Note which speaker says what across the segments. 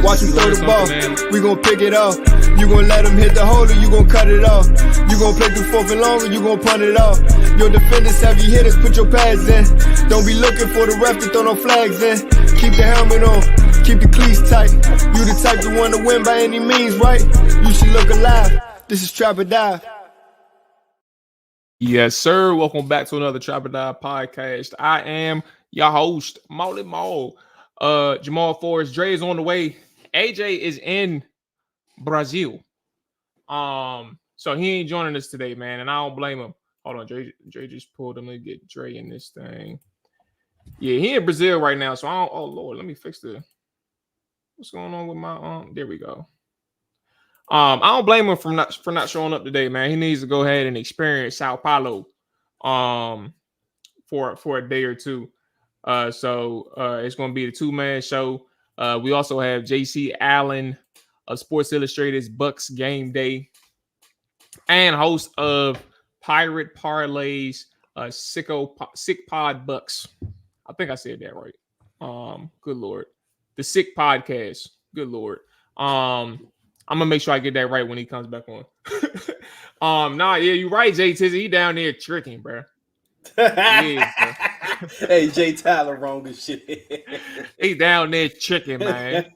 Speaker 1: Watch him throw the ball, we gon' pick it off. You gon' let him hit the hole or you gon' cut it off. You gon' play through fourth and long or you gon' punt it off. Your defenders, heavy hitters, put your pads in. Don't be looking for the ref to throw no flags in. Keep the helmet on, keep the cleats tight. You the type to want to win by any means, right? You should look alive. This is Trap or Die.
Speaker 2: Yes, sir. Welcome back to another Trap or Die podcast. I am your host, Molly Maul. Jamal Forrest, Dre is on the way. AJ is in Brazil. So he ain't joining us today, man, and I don't blame him. Hold on, Dre just pulled him. Let me get Dre in this thing. Yeah, he in Brazil right now, so I don't, oh Lord, let me fix what's going on with my there we go. I don't blame him for not showing up today, man. He needs to go ahead and experience Sao Paulo for a day or two. So it's going to be the two-man show. We also have JC Allen of Sports Illustrated's BucsGameday and host of Pirate Parlays, Sick Pod Bucks. I think I said that right. Good Lord. The Sick Podcast. Good Lord. I'm gonna make sure I get that right when he comes back on. Yeah, you're right, Jay Tizzy. He down there tricking, bro. Yeah, bro.
Speaker 3: Hey, Jay Tyler, wrong as shit.
Speaker 2: He down there tricking, man.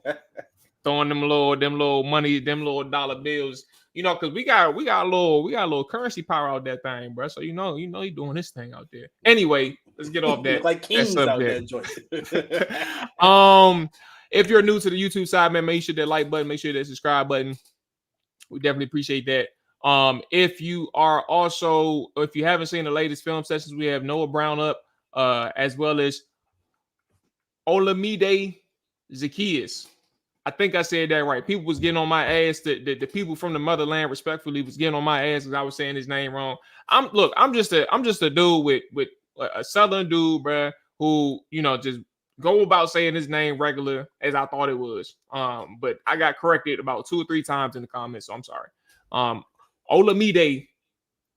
Speaker 2: Throwing them little money, them little dollar bills. You know, because we got a little currency power out that thing, bro. So you know he doing this thing out there. Anyway, let's get off that.
Speaker 3: Like kings out there joint.
Speaker 2: If you're new to the YouTube side, man, make sure that like button, make sure that subscribe button. We definitely appreciate that. If you haven't seen the latest film sessions, we have Noah Brown up, as well as Olamide Zacchaeus. I think I said that right. People was getting on my ass. The people from the motherland, respectfully, was getting on my ass because I was saying his name wrong. I'm just a dude with a southern dude, bruh, who just go about saying his name regular as I thought it was. But I got corrected about 2 or 3 times in the comments, so I'm sorry. Olamide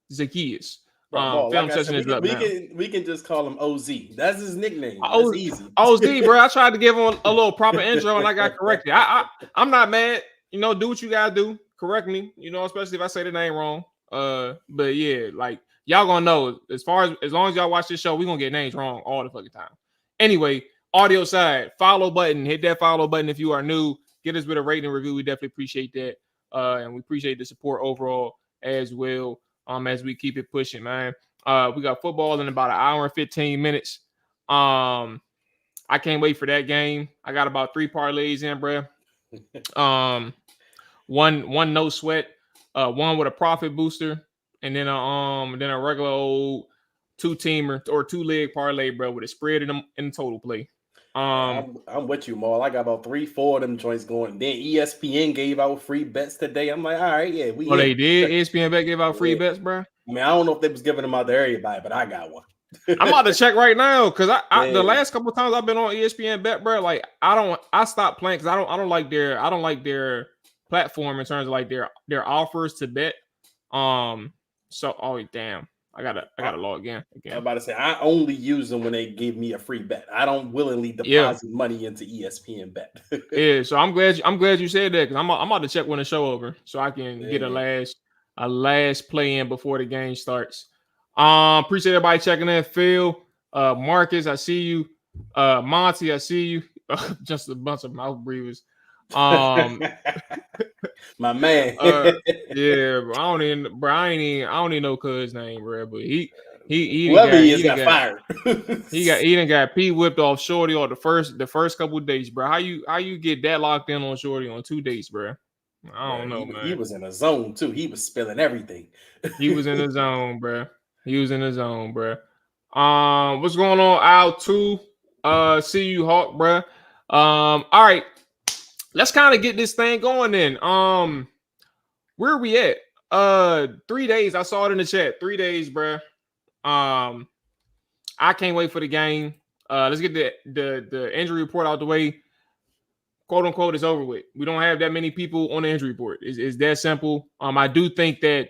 Speaker 2: Zacchaeus. Film session is up now.
Speaker 3: We can just call him OZ. That's his nickname. That's easy.
Speaker 2: OZ, bro. I tried to give him a little proper intro and I got corrected. I'm not mad. Do what you gotta do. Correct me. Especially if I say the name wrong. But yeah, like y'all gonna know as long as y'all watch this show, we gonna get names wrong all the fucking time. Anyway, audio side, follow button. Hit that follow button if you are new. Get us with a rating review. We definitely appreciate that. And we appreciate the support overall as well. As we keep it pushing, man. We got football in about an hour and 15 minutes. I can't wait for that game. I got about 3 parlays in, bro. One no sweat, one with a profit booster, and then a regular old 2-teamer or 2-leg parlay, bro, with a spread in the total play.
Speaker 3: I'm with you, Maul. I got about 3-4 of them joints going. Then ESPN gave out free bets today. I'm like, all right, yeah,
Speaker 2: they did. ESPN bet gave out free bets, bro.
Speaker 3: I mean, I don't know if they was giving them out to everybody, but I got one.
Speaker 2: I'm about to check right now because the last couple of times I've been on ESPN bet, bro, like I stopped playing because I don't like their platform in terms of like their offers to bet. So damn. I gotta log in again.
Speaker 3: I'm about to say I only use them when they give me a free bet. I don't willingly deposit money into ESPN bet.
Speaker 2: Yeah, so I'm glad you said that because I'm about to check when the show over so I can get a last play in before the game starts. Appreciate everybody checking in. Phil, Marcus, I see you. Monty, I see you. Just a bunch of mouth breathers.
Speaker 3: My man.
Speaker 2: Yeah, bro. I don't even know cuz name, bro. But he
Speaker 3: got fired.
Speaker 2: he done got P whipped off Shorty on the first couple of days, bro. How you get that locked in on Shorty on 2 dates, bro? I don't know, man.
Speaker 3: He was in a zone too. He was spilling everything.
Speaker 2: He was in the zone, bro. What's going on, Al 2? See you, Hawk, bro. All right. Let's kind of get this thing going then. Where are we at? 3 days. I saw it in the chat. 3 days, bro. I can't wait for the game. let's get the injury report out the way. Quote unquote, is over with. We don't have that many people on the injury report. It's that simple. I do think that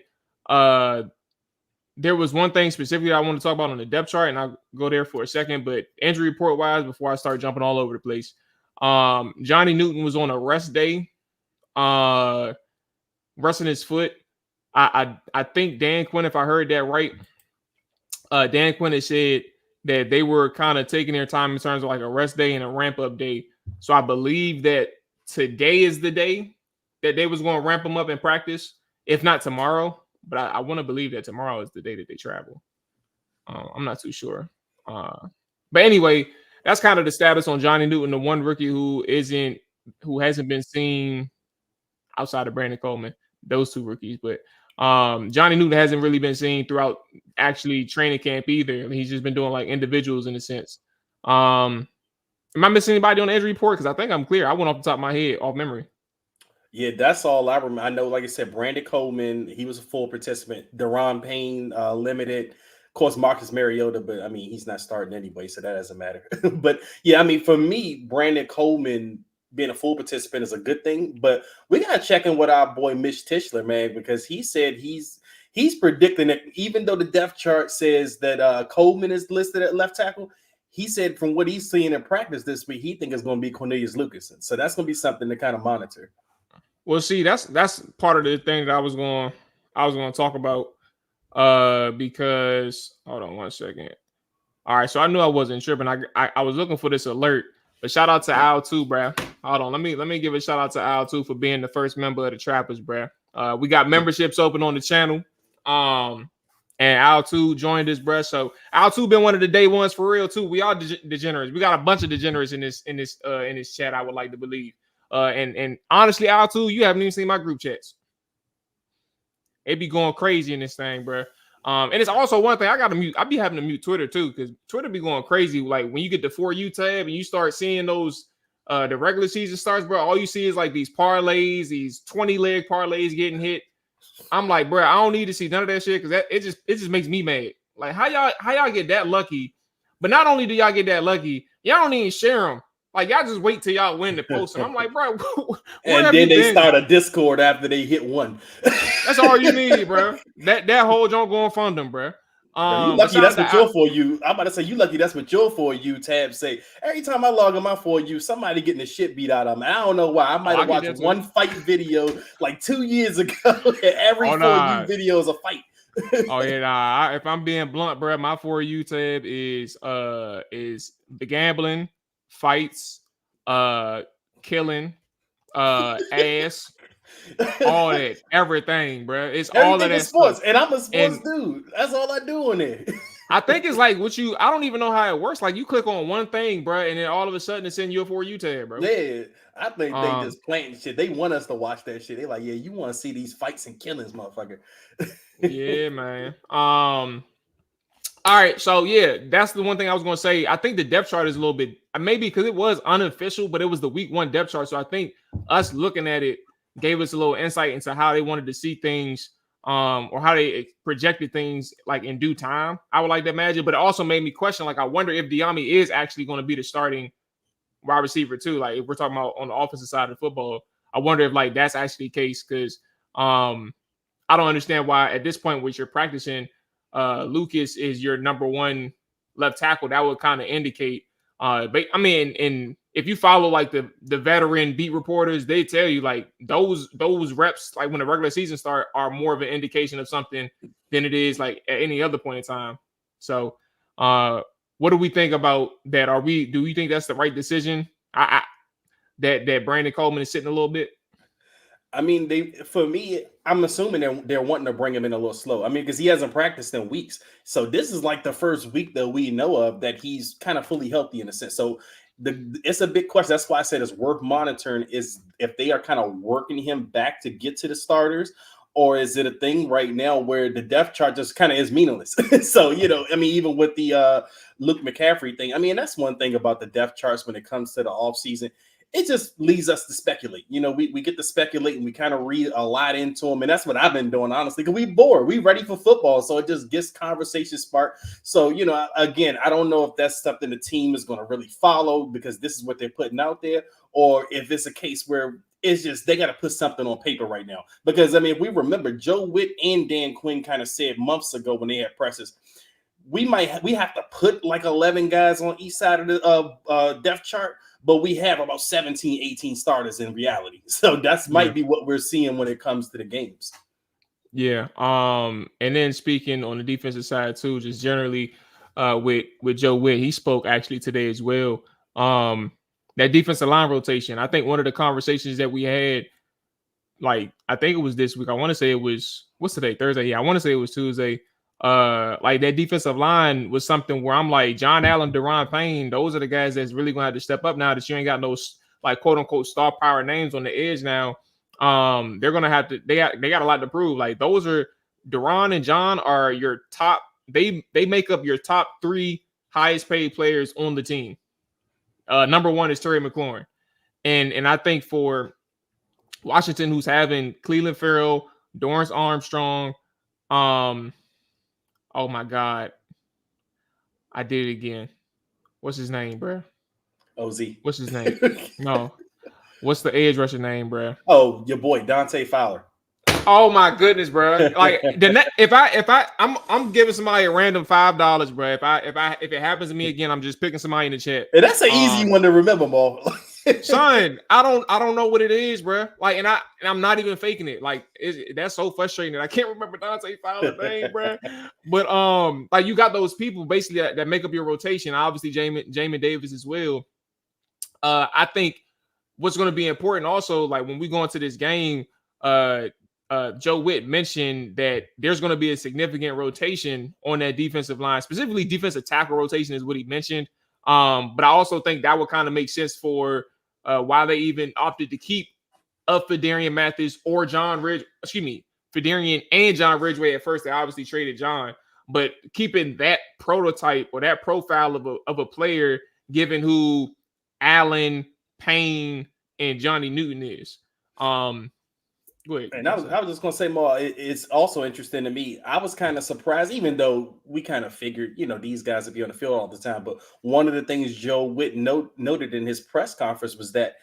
Speaker 2: there was one thing specifically I want to talk about on the depth chart, and I'll go there for a second. But injury report wise, before I start jumping all over the place, Johnny Newton was on a rest day, resting his foot. I think Dan Quinn, if I heard that right, Dan Quinn has said that they were kind of taking their time in terms of like a rest day and a ramp up day. So I believe that today is the day that they was going to ramp them up in practice, if not tomorrow. But I want to believe that tomorrow is the day that they travel. I'm not too sure. But anyway, that's kind of the status on Johnny Newton, the one rookie who hasn't been seen outside of Brandon Coleman, those two rookies. But Johnny Newton hasn't really been seen throughout actually training camp either. I mean, he's just been doing like individuals in a sense. Am I missing anybody on the injury report? Because I think I'm clear. I went off the top of my head, off memory.
Speaker 3: Yeah, that's all I remember. I know, like I said, Brandon Coleman, he was a full participant. Deron Payne, limited. Of course, Marcus Mariota, but I mean, he's not starting anyway, so that doesn't matter. But yeah, I mean, for me, Brandon Coleman being a full participant is a good thing. But we got to check in with our boy Mitch Tischler, man, because he said he's predicting that even though the depth chart says that Coleman is listed at left tackle, he said from what he's seeing in practice this week, he thinks it's going to be Cornelius Lucas. So that's going to be something to kind of monitor.
Speaker 2: Well, see, that's part of the thing that I was going to talk about. Because hold on one second. All right, so I knew I wasn't tripping. I was looking for this alert, but shout out to Al too, bruh. Hold on, let me give a shout out to Al too for being the first member of the Trappers, bruh. We got memberships open on the channel. And Al too joined us, bruh. So Al too been one of the day ones for real too. We all degenerates. We got a bunch of degenerates in this chat. I would like to believe. And honestly, Al too, you haven't even seen my group chats. It be going crazy in this thing, bro. And it's also one thing I be having to mute Twitter too, because Twitter be going crazy. Like when you get the For You tab and you start seeing those the regular season starts, bro. All you see is like these parlays, these 20-leg parlays getting hit. I'm like, bro, I don't need to see none of that shit because it just makes me mad. Like how y'all get that lucky? But not only do y'all get that lucky, y'all don't even share them. Like y'all just wait till y'all win the post. And I'm like, bro,
Speaker 3: and then they start a Discord after they hit one.
Speaker 2: That's all you need, bro. That whole joint go and fund them, bro.
Speaker 3: You lucky that's what your For You. I'm about to say you lucky that's what your For You tab say. Every time I log on my For You, somebody getting the shit beat out of them. I don't know why. I might have watched one fight video like 2 years ago. Every For You video is a fight.
Speaker 2: Oh yeah, nah. If I'm being blunt, bro, my For You tab is the gambling, fights, killing, ass, all that, everything, bro. It's all of that
Speaker 3: sports,
Speaker 2: stuff.
Speaker 3: And I'm a sports dude. That's all I do on it.
Speaker 2: I think it's like I don't even know how it works. Like you click on one thing, bro, and then all of a sudden it's in your For You tab, bro.
Speaker 3: Yeah, I think they just planting shit. They want us to watch that shit. They like, yeah, you want to see these fights and killings, motherfucker.
Speaker 2: Yeah, man. All right, so yeah, that's the one thing I was going to say. I think the depth chart is a little bit, maybe because it was unofficial, but it was the week 1 depth chart. So I think us looking at it gave us a little insight into how they wanted to see things, or how they projected things like in due time. I would like to imagine, but it also made me question, like, I wonder if Diami is actually going to be the starting wide receiver too. Like if we're talking about on the offensive side of football, I wonder if like that's actually the case because I don't understand why at this point which you're practicing. Lucas is your number 1 left tackle. That would kind of indicate. But I mean, and if you follow like the veteran beat reporters, they tell you like those reps, like when the regular season start, are more of an indication of something than it is like at any other point in time. So, what do we think about that? Do we think that's the right decision? That Brandon Coleman is sitting a little bit.
Speaker 3: I mean, for me, I'm assuming they're wanting to bring him in a little slow. I mean, because he hasn't practiced in weeks. So this is like the first week that we know of that he's kind of fully healthy in a sense. So it's a big question. That's why I said it's worth monitoring is if they are kind of working him back to get to the starters, or is it a thing right now where the depth chart just kind of is meaningless? So, I mean, even with the Luke McCaffrey thing, I mean, that's one thing about the depth charts when it comes to the offseason. it just leads us to speculate. You know, we get to speculate and we kind of read a lot into them. And that's what I've been doing, honestly, because we bored. We ready for football. So it just gets conversation sparked. So, you know, again, I don't know if that's something the team is going to really follow because this is what they're putting out there, or if it's a case where it's just they got to put something on paper right now. Because, I mean, if we remember, Joe Witt and Dan Quinn kind of said months ago when they had presses, we have to put like 11 guys on each side of the depth chart, but we have about 17, 18 starters in reality. So that's might be what we're seeing when it comes to the games.
Speaker 2: Yeah. And then speaking on the defensive side too, just generally with Joe Witt, he spoke actually today as well. That defensive line rotation. I think one of the conversations that we had, like, I think it was this week. I want to say it was, what's today? Thursday. Yeah, I want to say it was Tuesday. Like that defensive line was something where I'm like, John Allen, Deron Payne, those are the guys that's really gonna have to step up now that you ain't got no like quote unquote star power names on the edge now. They're gonna have to, they got a lot to prove. Like those are Deron and John are your top, they make up your top 3 highest paid players on the team. Number 1 is Terry McLaurin. And I think for Washington, who's having Cleveland Farrell, Dorrance Armstrong, oh my God. I did it again. What's his name, bro?
Speaker 3: OZ.
Speaker 2: What's his name? No. What's the edge rusher name, bro?
Speaker 3: Oh, your boy Dante Fowler.
Speaker 2: Oh my goodness, bro! Like I'm giving somebody a random $5, bro. If it happens to me again, I'm just picking somebody in the chat.
Speaker 3: And that's an easy one to remember, Mo.
Speaker 2: Son, I don't know what it is, bro. Like, and I'm not even faking it. Like, that's so frustrating that I can't remember Dante Fowler's name, bro. But like you got those people basically that make up your rotation. Obviously, Jamin Davis as well. I think what's going to be important also, like when we go into this game, Joe Witt mentioned that there's going to be a significant rotation on that defensive line, specifically defensive tackle rotation is what he mentioned. But I also think that would kind of make sense for why they even opted to keep Fidarian Mathis or Fidarian and John Ridgeway at first. They obviously traded John, but keeping that prototype or that profile of a player, given who Allen, Payne, and Johnny Newton is. Go ahead.
Speaker 3: And I was just gonna say more. It's also interesting to me. I was kind of surprised, even though we kind of figured, you know, these guys would be on the field all the time. But one of the things Joe Witt noted in his press conference was that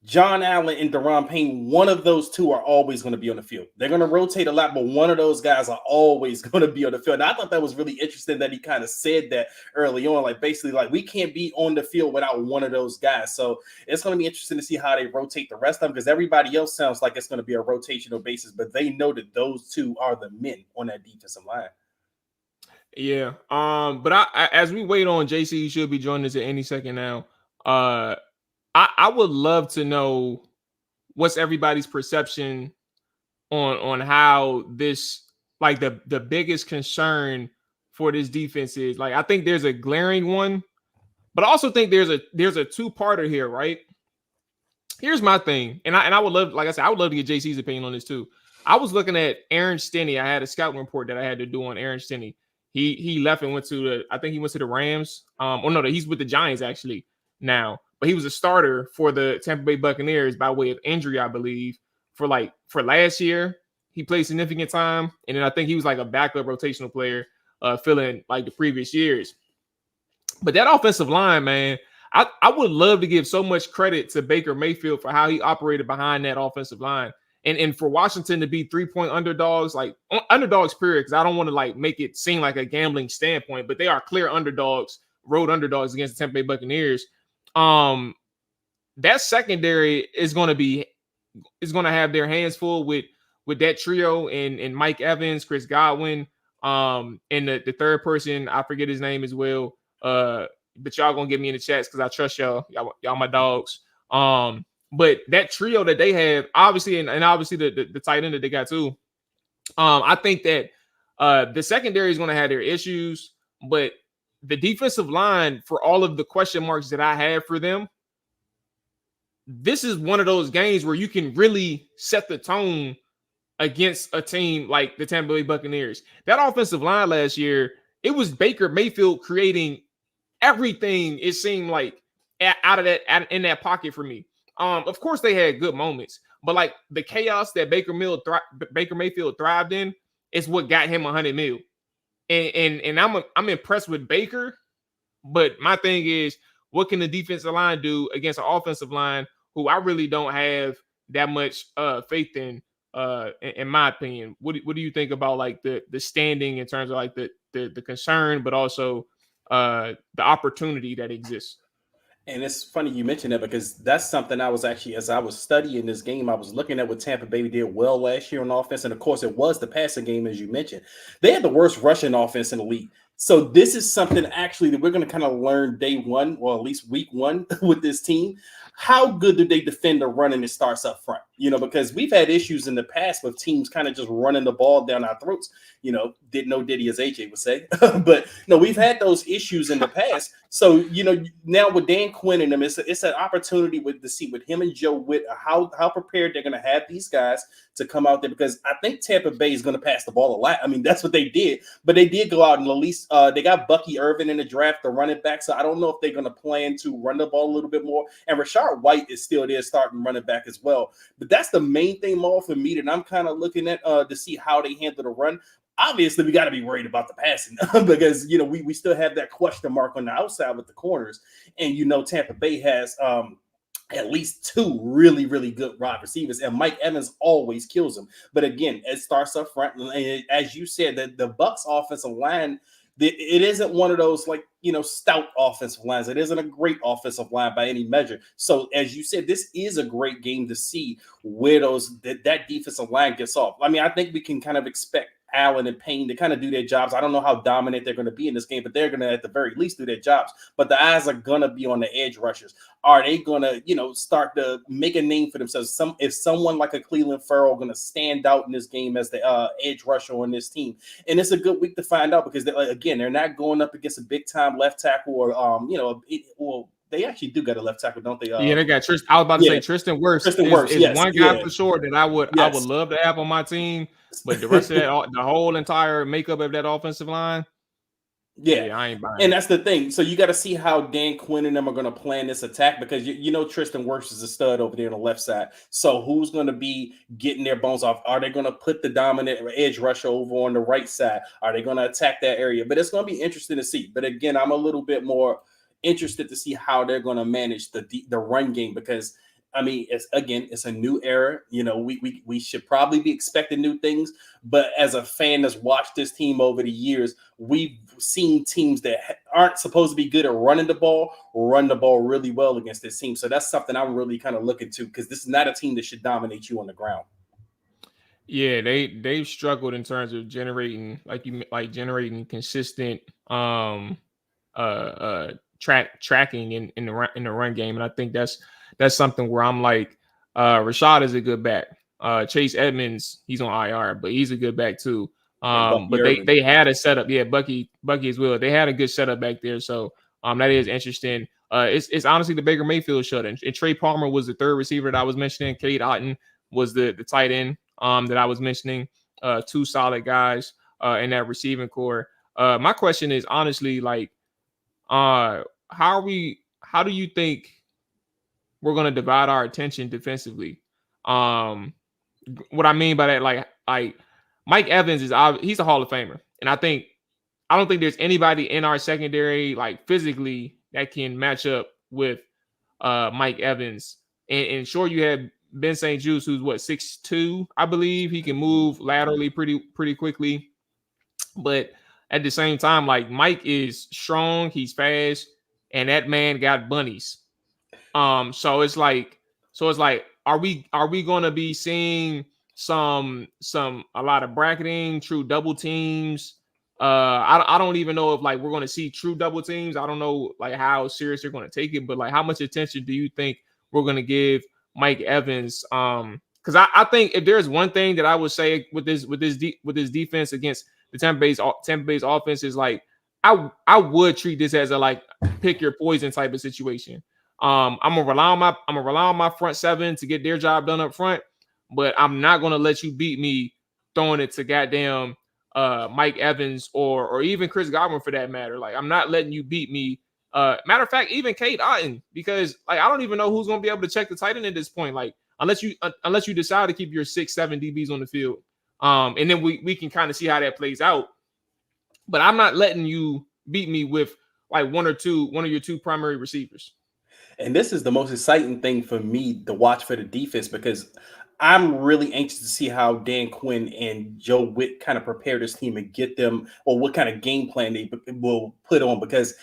Speaker 3: John Allen and Deron Payne, one of those two are always going to be on the field. They're going to rotate a lot, but one of those guys are always going to be on the field. And I thought that was really interesting that he kind of said that early on, like basically like we can't be on the field without one of those guys. So it's going to be interesting to see how they rotate the rest of them, because everybody else sounds like it's going to be a rotational basis, but they know that those two are the men on that defensive line.
Speaker 2: Yeah. But I as we wait on JC, he should be joining us at any second now. I would love to know what's everybody's perception on how this, like the biggest concern for this defense is. Like, I think there's a glaring one, but I also think there's a two-parter here, right? Here's my thing, and I would love, like I said, I would love to get JC's opinion on this too. I was looking at Aaron Stinney. I had a scouting report that I had to do on Aaron Stinney. He left and went to the Rams. He's with the Giants actually now. But he was a starter for the Tampa Bay Buccaneers by way of injury, I believe, for last year. He played significant time. And then I think he was like a backup rotational player filling like the previous years. But that offensive line, man, I would love to give so much credit to Baker Mayfield for how he operated behind that offensive line. And for Washington to be 3-point underdogs, like underdogs, period, because I don't want to like make it seem like a gambling standpoint, but they are clear underdogs, road underdogs against the Tampa Bay Buccaneers. That secondary is going to have their hands full with that trio and Mike Evans, Chris Godwin, and the third person, I forget his name as well. But y'all gonna get me in the chats because I trust y'all my dogs. But that trio that they have, obviously, and obviously the tight end that they got too. I think that the secondary is going to have their issues, but the defensive line, for all of the question marks that I have for them, this is one of those games where you can really set the tone against a team like the Tampa Bay Buccaneers. That offensive line last year, it was Baker Mayfield creating everything, it seemed like, in that pocket for me. Of course they had good moments, but like the chaos that Baker Mayfield thrived in is what got him 100 mil. And I'm impressed with Baker, but my thing is, what can the defensive line do against an offensive line who I really don't have that much faith in my opinion? What do you think about like the standing in terms of like the concern, but also the opportunity that exists?
Speaker 3: And it's funny you mentioned that because that's something I was actually, as I was studying this game, I was looking at what Tampa Bay did well last year on offense. And of course, it was the passing game, as you mentioned. They had the worst rushing offense in the league. So this is something actually that we're going to kind of learn day one, or at least week one with this team. How good do they defend the run and it starts up front? Because we've had issues in the past with teams kind of just running the ball down our throats. Didn't know Diddy, as AJ would say. But no, we've had those issues in the past. So, now with Dan Quinn and them, it's an opportunity to see with him and Joe Witt how prepared they're going to have these guys to come out there, because I think Tampa Bay is going to pass the ball a lot. I mean, that's what they did. But they did go out and at least they got Bucky Irvin in the draft, the running back. So I don't know if they're going to plan to run the ball a little bit more. And Rashard White is still there starting running back as well. But that's the main thing more for me that I'm kind of looking at to see how they handle the run. Obviously, we got to be worried about the passing because, we still have that question mark on the outside with the corners. And, Tampa Bay has at least two really, really good wide receivers, and Mike Evans always kills them. But again, it starts up front. And as you said, the Bucs offensive line, it isn't one of those stout offensive lines. It isn't a great offensive line by any measure. So as you said, this is a great game to see where that defensive line gets off. I mean, I think we can kind of expect Allen and Payne to kind of do their jobs. I don't know how dominant they're going to be in this game, but they're going to at the very least do their jobs. But the eyes are going to be on the edge rushers. Are they going to, start to make a name for themselves? If someone like a Cleveland Farrell going to stand out in this game as the edge rusher on this team? And it's a good week to find out because, they're not going up against a big-time left tackle or, they actually do got a left tackle, don't they?
Speaker 2: They got Tristan. I was about to say Tristan Wirfs. Is one guy for sure that I would love to have on my team, but the rest of that, the whole entire makeup of that offensive line, I ain't buying.
Speaker 3: And that's the thing. So you got to see how Dan Quinn and them are going to plan this attack because Tristan Wirfs is a stud over there on the left side. So who's going to be getting their bones off? Are they going to put the dominant edge rusher over on the right side? Are they going to attack that area? But it's going to be interesting to see. But again, I'm a little bit more interested to see how they're going to manage the run game because I mean it's a new era. We should probably be expecting new things, but as a fan that's watched this team over the years, we've seen teams that aren't supposed to be good at running the ball run the ball really well against this team. So that's something I'm really kind of looking to because this is not a team that should dominate you on the ground.
Speaker 2: Yeah, they've struggled in terms of generating consistent tracking in the run game, and I think that's something where I'm like, Rashad is a good back. Chase Edmonds, he's on IR, but he's a good back too. But they had a setup, Bucky as well. They had a good setup back there, so that is interesting. It's honestly the Baker Mayfield shut in. And Trey Palmer was the third receiver that I was mentioning. Cade Otton was the tight end that I was mentioning. Two solid guys in that receiving core. My question is honestly like, how do you think we're going to divide our attention defensively? What I mean by that, like Mike Evans he's a Hall of Famer. And I don't think there's anybody in our secondary, like physically, that can match up with Mike Evans. And sure, you have Ben St. Juste, who's 6'2", I believe. He can move laterally pretty quickly. But at the same time, like Mike is strong, he's fast, and that man got bunnies. So it's like, are we gonna be seeing a lot of bracketing, true double teams? I don't even know if like we're gonna see true double teams. I don't know like how serious they're gonna take it, but like how much attention do you think we're gonna give Mike Evans? Because I think if there's one thing that I would say with this defense against the Tampa Bay's offense is like I would treat this as a like pick your poison type of situation. I'm gonna rely on my front seven to get their job done up front, but I'm not gonna let you beat me throwing it to goddamn Mike Evans or even Chris Godwin for that matter. Like I'm not letting you beat me Matter of fact, even Kate Otten, because like I don't even know who's going to be able to check the tight end at this point. Like unless you decide to keep your 6-7 DBs on the field, and then we can kind of see how that plays out. But I'm not letting you beat me with like one of your two primary receivers.
Speaker 3: And this is the most exciting thing for me to watch for the defense, because I'm really anxious to see how Dan Quinn and Joe Witt kind of prepare this team and get them, or what kind of game plan they will put on. Because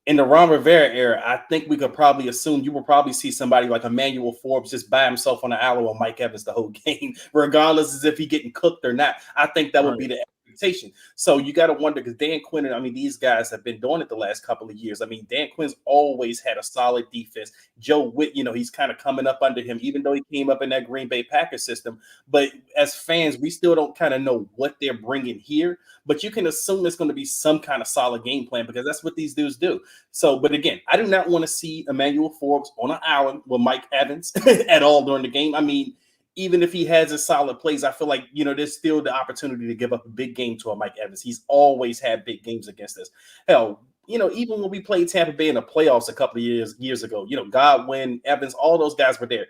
Speaker 3: in the Ron Rivera era, I think we could probably assume you will probably see somebody like Emmanuel Forbes just by himself on the island with Mike Evans the whole game, regardless as if he getting cooked or not. I think that would be the expectation. So you got to wonder, because Dan Quinn, I mean, these guys have been doing it the last couple of years. I mean, Dan Quinn's always had a solid defense. Joe Witt, he's kind of coming up under him, even though he came up in that Green Bay Packers system. But as fans, we still don't kind of know what they're bringing here. But you can assume it's going to be some kind of solid game plan, because that's what these dudes do. So, but again, I do not want to see Emmanuel Forbes on an island with Mike Evans at all during the game. I mean, even if he has his solid plays, I feel like, there's still the opportunity to give up a big game to a Mike Evans. He's always had big games against us. Hell, even when we played Tampa Bay in the playoffs a couple of years ago, Godwin, Evans, all those guys were there.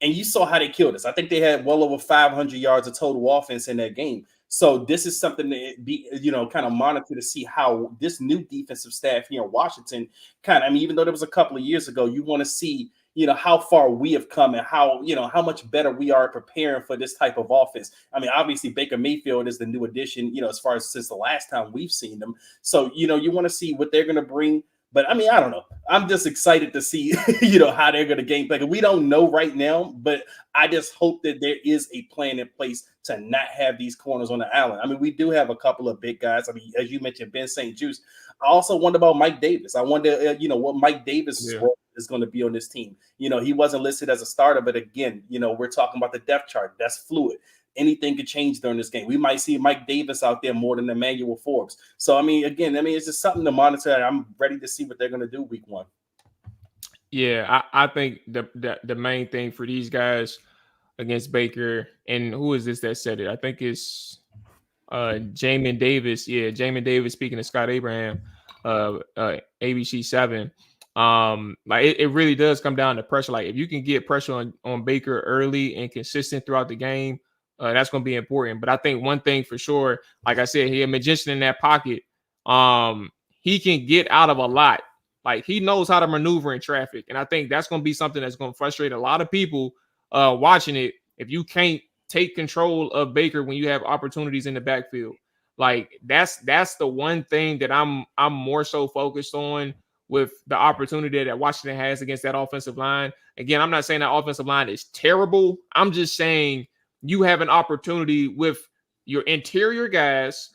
Speaker 3: And you saw how they killed us. I think they had well over 500 yards of total offense in that game. So this is something to be, kind of monitor to see how this new defensive staff here in Washington even though there was a couple of years ago, you want to see, how far we have come and how much better we are preparing for this type of offense. I mean, obviously Baker Mayfield is the new addition, as far as since the last time we've seen them. So, you want to see what they're going to bring. But I mean, I don't know. I'm just excited to see, how they're going to game plan. We don't know right now, but I just hope that there is a plan in place to not have these corners on the island. I mean, we do have a couple of big guys. I mean, as you mentioned, Ben St. Juste. I also wonder about Mike Davis. I wonder, what Mike Davis' role is going to be on this team. He wasn't listed as a starter, but again, we're talking about the depth chart. That's fluid. Anything could change during this game. We might see Mike Davis out there more than Emmanuel Forbes. So, I mean, it's just something to monitor. I'm ready to see what they're going to do week one.
Speaker 2: Yeah, I think the main thing for these guys against Baker, and who is this that said it? I think it's Jamin Davis. Yeah, Jamin Davis speaking to Scott Abraham, ABC 7. Like it really does come down to pressure. Like if you can get pressure on Baker early and consistent throughout the game, that's going to be important. But I think one thing for sure, like I said, he a magician in that pocket. He can get out of a lot. Like he knows how to maneuver in traffic. And I think that's going to be something that's going to frustrate a lot of people watching it. If you can't take control of Baker when you have opportunities in the backfield, like that's the one thing that I'm more so focused on with the opportunity that Washington has against that offensive line. Again, I'm not saying that offensive line is terrible. I'm just saying you have an opportunity with your interior guys.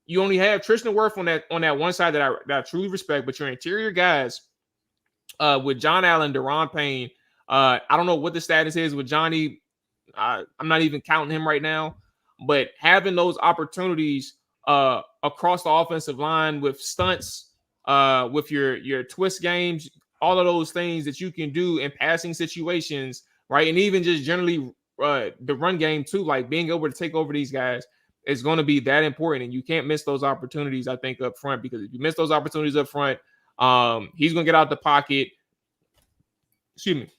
Speaker 2: You only have Tristan Wirth on that one side that I truly respect, but your interior guys with John Allen, Deron Payne. I don't know what the status is with Johnny. I'm not even counting him right now, but having those opportunities across the offensive line with stunts, with your twist games, all of those things that you can do in passing situations, right? And even just generally the run game too, like being able to take over these guys is going to be that important. And you can't miss those opportunities, I think, up front, because if you miss those opportunities up front, he's going to get out the pocket. Excuse me.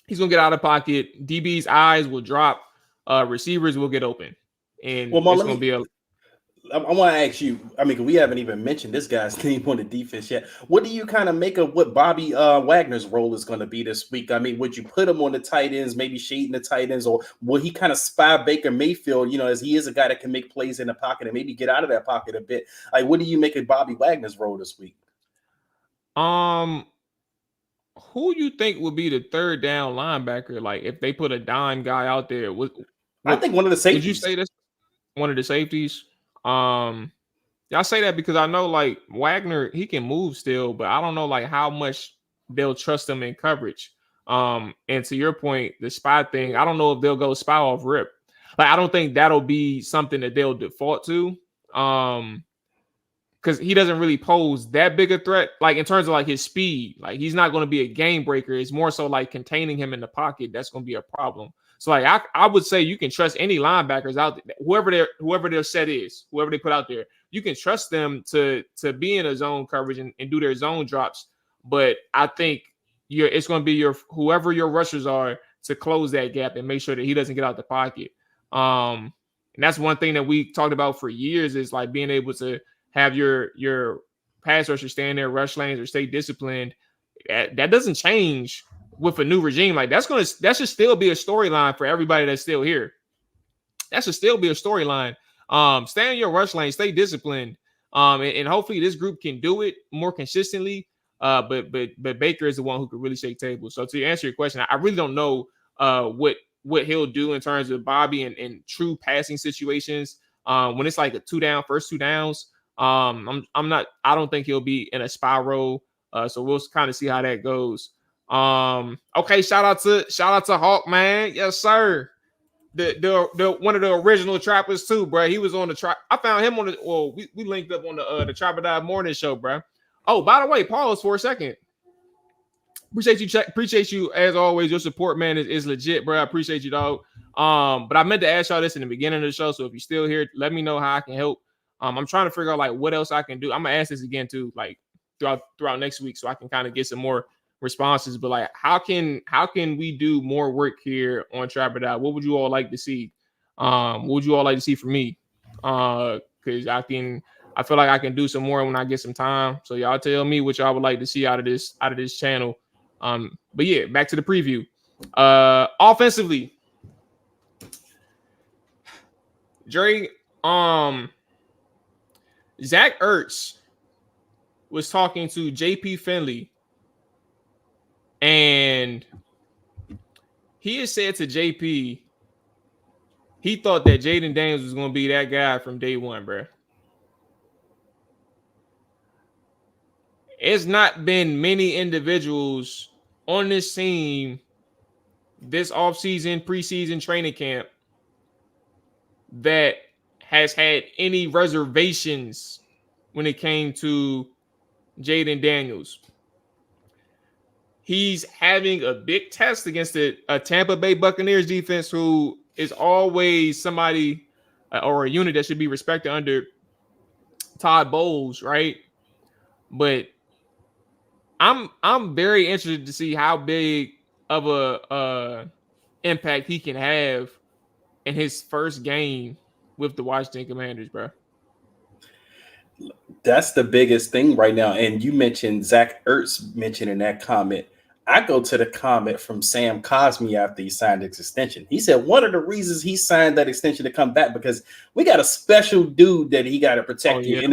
Speaker 2: He's going to get out of pocket. DB's eyes will drop. Receivers will get open. And it's going to be
Speaker 3: I want to ask you, I mean, we haven't even mentioned this guy's name on the defense yet. What do you kind of make of what Bobby Wagner's role is going to be this week? I mean, would you put him on the tight ends, maybe shading the tight ends, or will he kind of spy Baker Mayfield, as he is a guy that can make plays in the pocket and maybe get out of that pocket a bit? Like, what do you make of Bobby Wagner's role this week?
Speaker 2: Who you think would be the third down linebacker? Like, if they put a dime guy out there,
Speaker 3: I think one of the safeties.
Speaker 2: Would you say this? One of the safeties? I say that because I know like Wagner, he can move still, but I don't know like how much they'll trust him in coverage. And to your point, the spy thing, I don't know if they'll go spy off rip. Like I don't think that'll be something that they'll default to. Because he doesn't really pose that big a threat, like in terms of like his speed. Like he's not going to be a game breaker. It's more so like containing him in the pocket. That's going to be a problem. So like I would say you can trust any linebackers out there, whoever their set is, whoever they put out there. you can trust them to be in a zone coverage and do their zone drops. But I think it's going to be whoever your rushers are to close that gap and make sure that he doesn't get out the pocket. And that's one thing that we talked about for years is like being able to have your pass rusher stay in their rush lanes or stay disciplined. That doesn't change with a new regime. Like that should still be a storyline for everybody that's still here. That should still be a storyline. Stay in your rush lane, stay disciplined. And hopefully this group can do it more consistently. But Baker is the one who could really shake tables. So to answer your question, I really don't know what he'll do in terms of Bobby and true passing situations. When it's like a first two downs. I don't think he'll be in a spiral. So we'll kind of see how that goes. Okay, shout out to Hawk, man. Yes, sir. The one of the original trappers too, bro. He was on the trap. I found him on we linked up on the Trapper Dive morning show, bro. Oh, by the way, pause for a second. Appreciate you as always. Your support, man, is legit, bro. I appreciate you, dog. But I meant to ask y'all this in the beginning of the show. So if you're still here, let me know how I can help. I'm trying to figure out like what else I can do. I'm gonna ask this again too, like throughout next week, so I can kind of get some more responses. But like, how can we do more work here on Trapper Dive? What would you all like to see? What would you all like to see from me? Because I feel like I can do some more when I get some time. So y'all tell me what y'all would like to see out of this channel. But yeah, back to the preview. Offensively, Dre, Zach Ertz was talking to JP Finley, and he has said to JP he thought that Jaden Daniels was going to be that guy from day one, bro. It's not been many individuals on this team this offseason, preseason, training camp that has had any reservations when it came to Jaden Daniels. He's having a big test against a Tampa Bay Buccaneers defense who is always somebody or a unit that should be respected under Todd Bowles, right? But I'm very interested to see how big of a impact he can have in his first game with the Washington Commanders, bro.
Speaker 3: That's the biggest thing right now. And you mentioned Zach Ertz mentioned in that comment. I go to the comment from Sam Cosmi after he signed his extension. He said one of the reasons he signed that extension to come back because we got a special dude that he got to protect you. And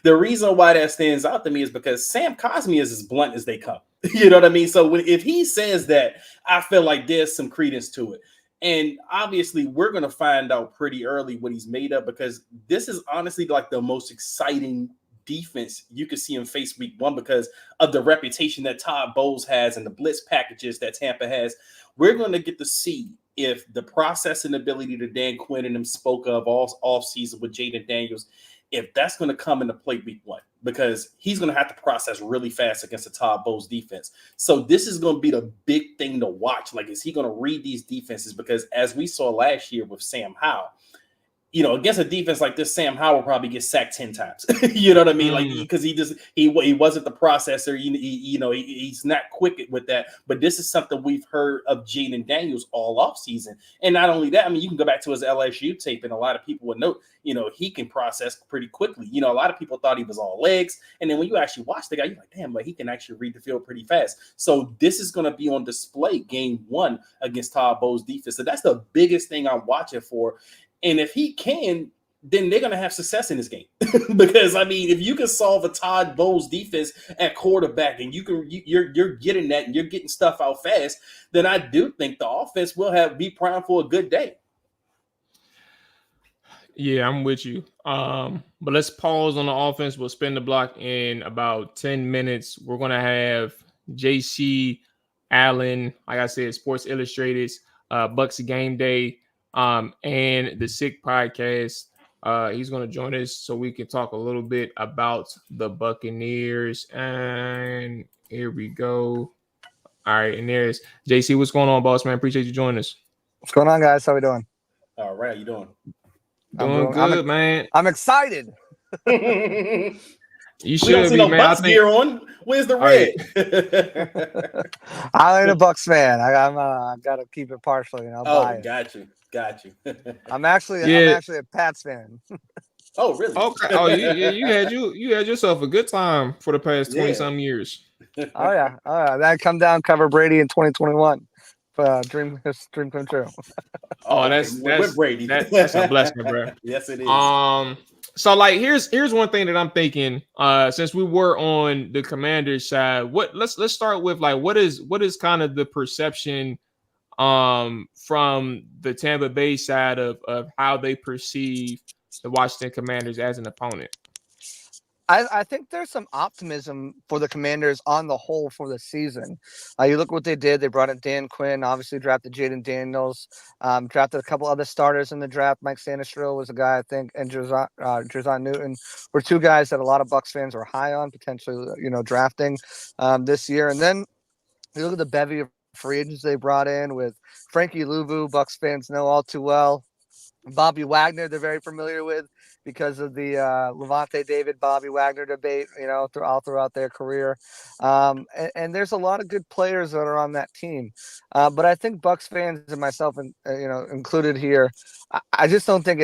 Speaker 3: the reason why that stands out to me is because Sam Cosmi is as blunt as they come. You know what I mean? So if he says that, I feel like there's some credence to it. And obviously, we're going to find out pretty early what he's made of because this is honestly like the most exciting defense you could see him face week one because of the reputation that Todd Bowles has and the blitz packages that Tampa has. We're going to get to see if the processing ability that Dan Quinn and him spoke of all offseason with Jaden Daniels, if that's going to come into play week one, because he's going to have to process really fast against the Todd Bowles defense. So this is going to be the big thing to watch. Like, is he going to read these defenses? Because as we saw last year with Sam Howell, you know, against a defense like this, Sam Howell will probably get sacked 10 times. You know what I mean? Like, because he wasn't the processor. He's not quick with that. But this is something we've heard of Jaden Daniels all offseason. And not only that, I mean, you can go back to his LSU tape, and a lot of people would note, you know, he can process pretty quickly. You know, a lot of people thought he was all legs. And then when you actually watch the guy, you're like, damn, but he can actually read the field pretty fast. So this is going to be on display game one against Todd Bowles' defense. So that's the biggest thing I'm watching for. And if he can, then they're going to have success in this game. Because, I mean, if you can solve a Todd Bowles defense at quarterback and you're getting that and you're getting stuff out fast, then I do think the offense will be primed for a good day.
Speaker 2: Yeah, I'm with you. But let's pause on the offense. We'll spin the block in about 10 minutes. We're going to have JC Allen, like I said, Sports Illustrated's BucsGameday. And the Sick Podcast. He's going to join us so we can talk a little bit about the Buccaneers. And here we go. All right, and there's JC. What's going on, boss man? Appreciate you joining us.
Speaker 4: What's going on, guys? How we doing?
Speaker 3: All right, how you doing?
Speaker 2: Doing good, man.
Speaker 4: I'm excited.
Speaker 2: You
Speaker 3: We don't
Speaker 2: should
Speaker 3: see
Speaker 2: be,
Speaker 3: no
Speaker 2: man. I
Speaker 3: Bucks
Speaker 2: think.
Speaker 3: gear on. Where's the
Speaker 2: All right.
Speaker 3: red?
Speaker 4: I ain't a Bucks fan. I gotta keep it partial,
Speaker 3: Oh,
Speaker 4: biased.
Speaker 3: got you.
Speaker 4: I'm actually
Speaker 2: Yeah.
Speaker 4: a Pats fan.
Speaker 3: Oh, really?
Speaker 2: Okay. Oh, you had yourself a good time for the past 20
Speaker 3: Yeah.
Speaker 2: some years.
Speaker 4: Oh yeah. That come down, cover Brady in 2021. Dream come true.
Speaker 2: Oh,
Speaker 3: okay.
Speaker 2: that's
Speaker 3: With Brady.
Speaker 2: that's a blessing, bro.
Speaker 3: Yes, it is.
Speaker 2: So like here's one thing that I'm thinking. Since we were on the Commanders side, let's start with like what is kind of the perception from the Tampa Bay side of how they perceive the Washington Commanders as an opponent.
Speaker 4: I think there's some optimism for the Commanders on the whole for the season. You look what they did. They brought in Dan Quinn, obviously drafted Jaden Daniels, drafted a couple other starters in the draft. Mike Sanistril was a guy, I think, and Jerzon Newton were two guys that a lot of Bucs fans were high on, potentially, drafting this year. And then you look at the bevy of free agents they brought in with Frankie Louvu, Bucs fans know all too well. Bobby Wagner, they're very familiar with because of the Levante David, Bobby Wagner debate, all throughout their career. And there's a lot of good players that are on that team. But I think Bucs fans and myself, included here, I just don't think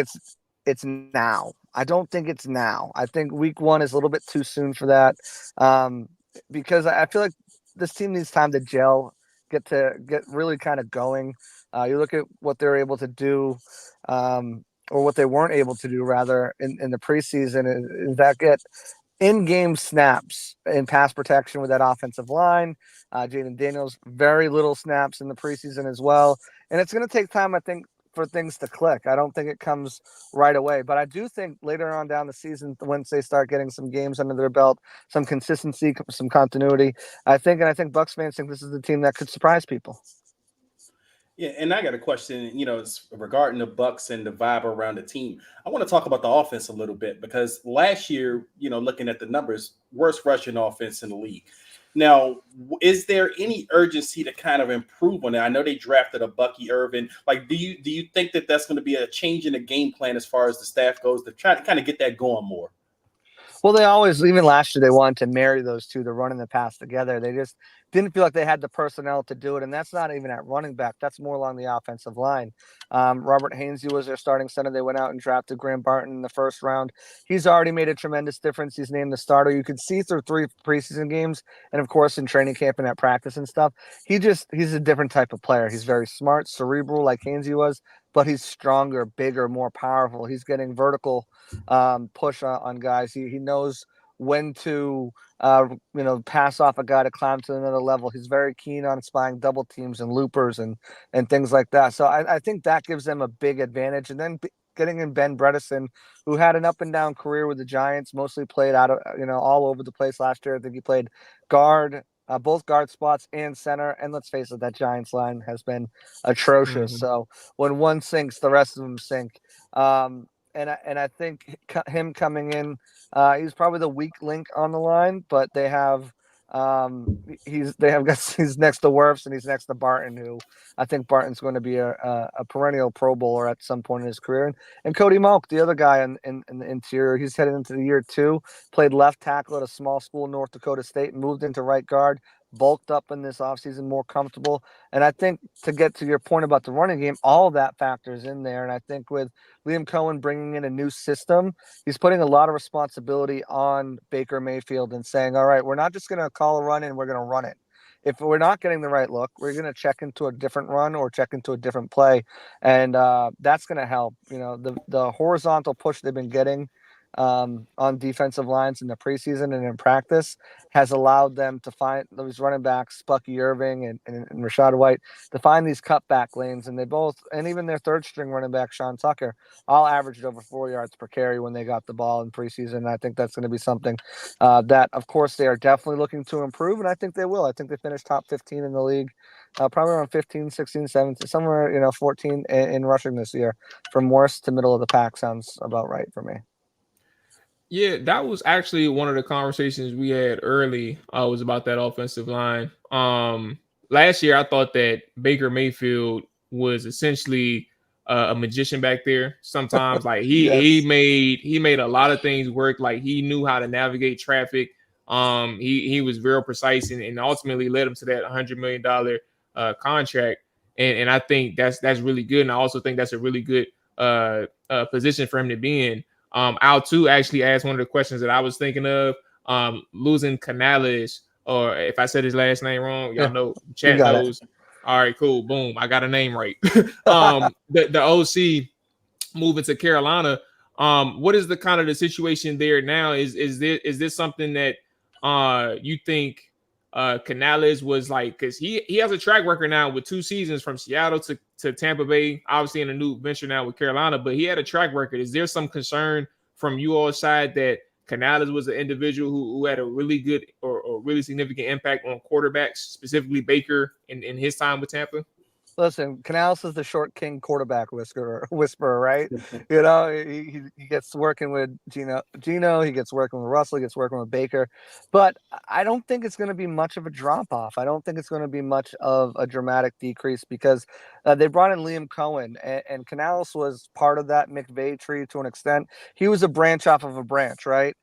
Speaker 4: it's now. I don't think it's now. I think week 1 is a little bit too soon for that, because I feel like this team needs time to gel, get really kind of going. You look at what they're able to do, or what they weren't able to do, rather, in the preseason, is that get in-game snaps in pass protection with that offensive line. Jaden Daniels, very little snaps in the preseason as well. And it's going to take time, I think, for things to click. I don't think it comes right away, but I do think later on down the season, once they start getting some games under their belt, some consistency, some continuity, I think Bucs fans think this is the team that could surprise people.
Speaker 3: Yeah, and I got a question, it's regarding the Bucks and the vibe around the team. I want to talk about the offense a little bit because last year, looking at the numbers, worst rushing offense in the league. Now, is there any urgency to kind of improve on it? I know they drafted a Bucky Irvin. Like, do you think that that's going to be a change in the game plan as far as the staff goes to try to kind of get that going more?
Speaker 4: Well, they always, even last year, they wanted to marry those two, the run and the pass together. They just didn't feel like they had the personnel to do it. And that's not even at running back. That's more along the offensive line. Robert Hainsey was their starting center. They went out and drafted Graham Barton in the first round. He's already made a tremendous difference. He's named the starter. You could see through 3 preseason games and, of course, in training camp and at practice and stuff. He's a different type of player. He's very smart, cerebral like Hainsey was, but he's stronger, bigger, more powerful. He's getting vertical push on guys. He knows when to pass off a guy to climb to another level. He's very keen on spying double teams and loopers and things like that. So I think that gives them a big advantage. And then getting in Ben Bredesen, who had an up and down career with the Giants, mostly played out of all over the place last year. I think he played guard, both guard spots and center. And let's face it, that Giants line has been atrocious. Mm-hmm. So when one sinks, the rest of them sink. And I think him coming in, he's probably the weak link on the line, but they have he's next to Wirfs and he's next to Barton, who I think Barton's going to be a perennial Pro Bowler at some point in his career. And Cody Malk, the other guy in the interior, he's headed into the year 2, played left tackle at a small school in North Dakota State, moved into right guard, bulked up in this offseason, more comfortable. And I think, to get to your point about the running game, all of that factors in there. And I think with Liam Cohen bringing in a new system, he's putting a lot of responsibility on Baker Mayfield and saying, all right, we're not just going to call a run and we're going to run it. If we're not getting the right look, we're going to check into a different run or check into a different play. And that's going to help. The horizontal push they've been getting on defensive lines in the preseason and in practice has allowed them to find those running backs, Bucky Irving and Rachaad White, to find these cutback lanes. And they both, and even their third string running back, Sean Tucker, all averaged over 4 yards per carry when they got the ball in preseason. And I think that's going to be something that, of course, they are definitely looking to improve. And I think they will. I think they finished top 15 in the league, probably around 15, 16, 17, somewhere, 14 in rushing this year. From worst to middle of the pack sounds about right for me.
Speaker 2: Yeah, that was actually one of the conversations we had early. Was about that offensive line. Last year, I thought that Baker Mayfield was essentially a magician back there. Sometimes like he made a lot of things work. Like he knew how to navigate traffic. He was very precise and ultimately led him to that $100 million contract. And I think that's really good. And I also think that's a really good position for him to be in. Al too actually asked one of the questions that I was thinking of. Losing Canales, or if I said his last name wrong, y'all know, chat knows. All right, cool. Boom. I got a name right. The OC moving to Carolina. What is the kind of the situation there now? Is this something that you think Canales was like, because he has a track record now with 2 seasons from Seattle to Tampa Bay, obviously in a new venture now with Carolina, but he had a track record. Is there some concern from you all side that Canales was an individual who had a really good or really significant impact on quarterbacks, specifically Baker in his time with Tampa?
Speaker 4: Listen, Canales is the short king quarterback whisperer, right? You know, he gets working with Gino, he gets working with Russell, he gets working with Baker. But I don't think it's going to be much of a drop-off. I don't think it's going to be much of a dramatic decrease because they brought in Liam Cohen, and Canales was part of that McVay tree to an extent. He was a branch off of a branch, right?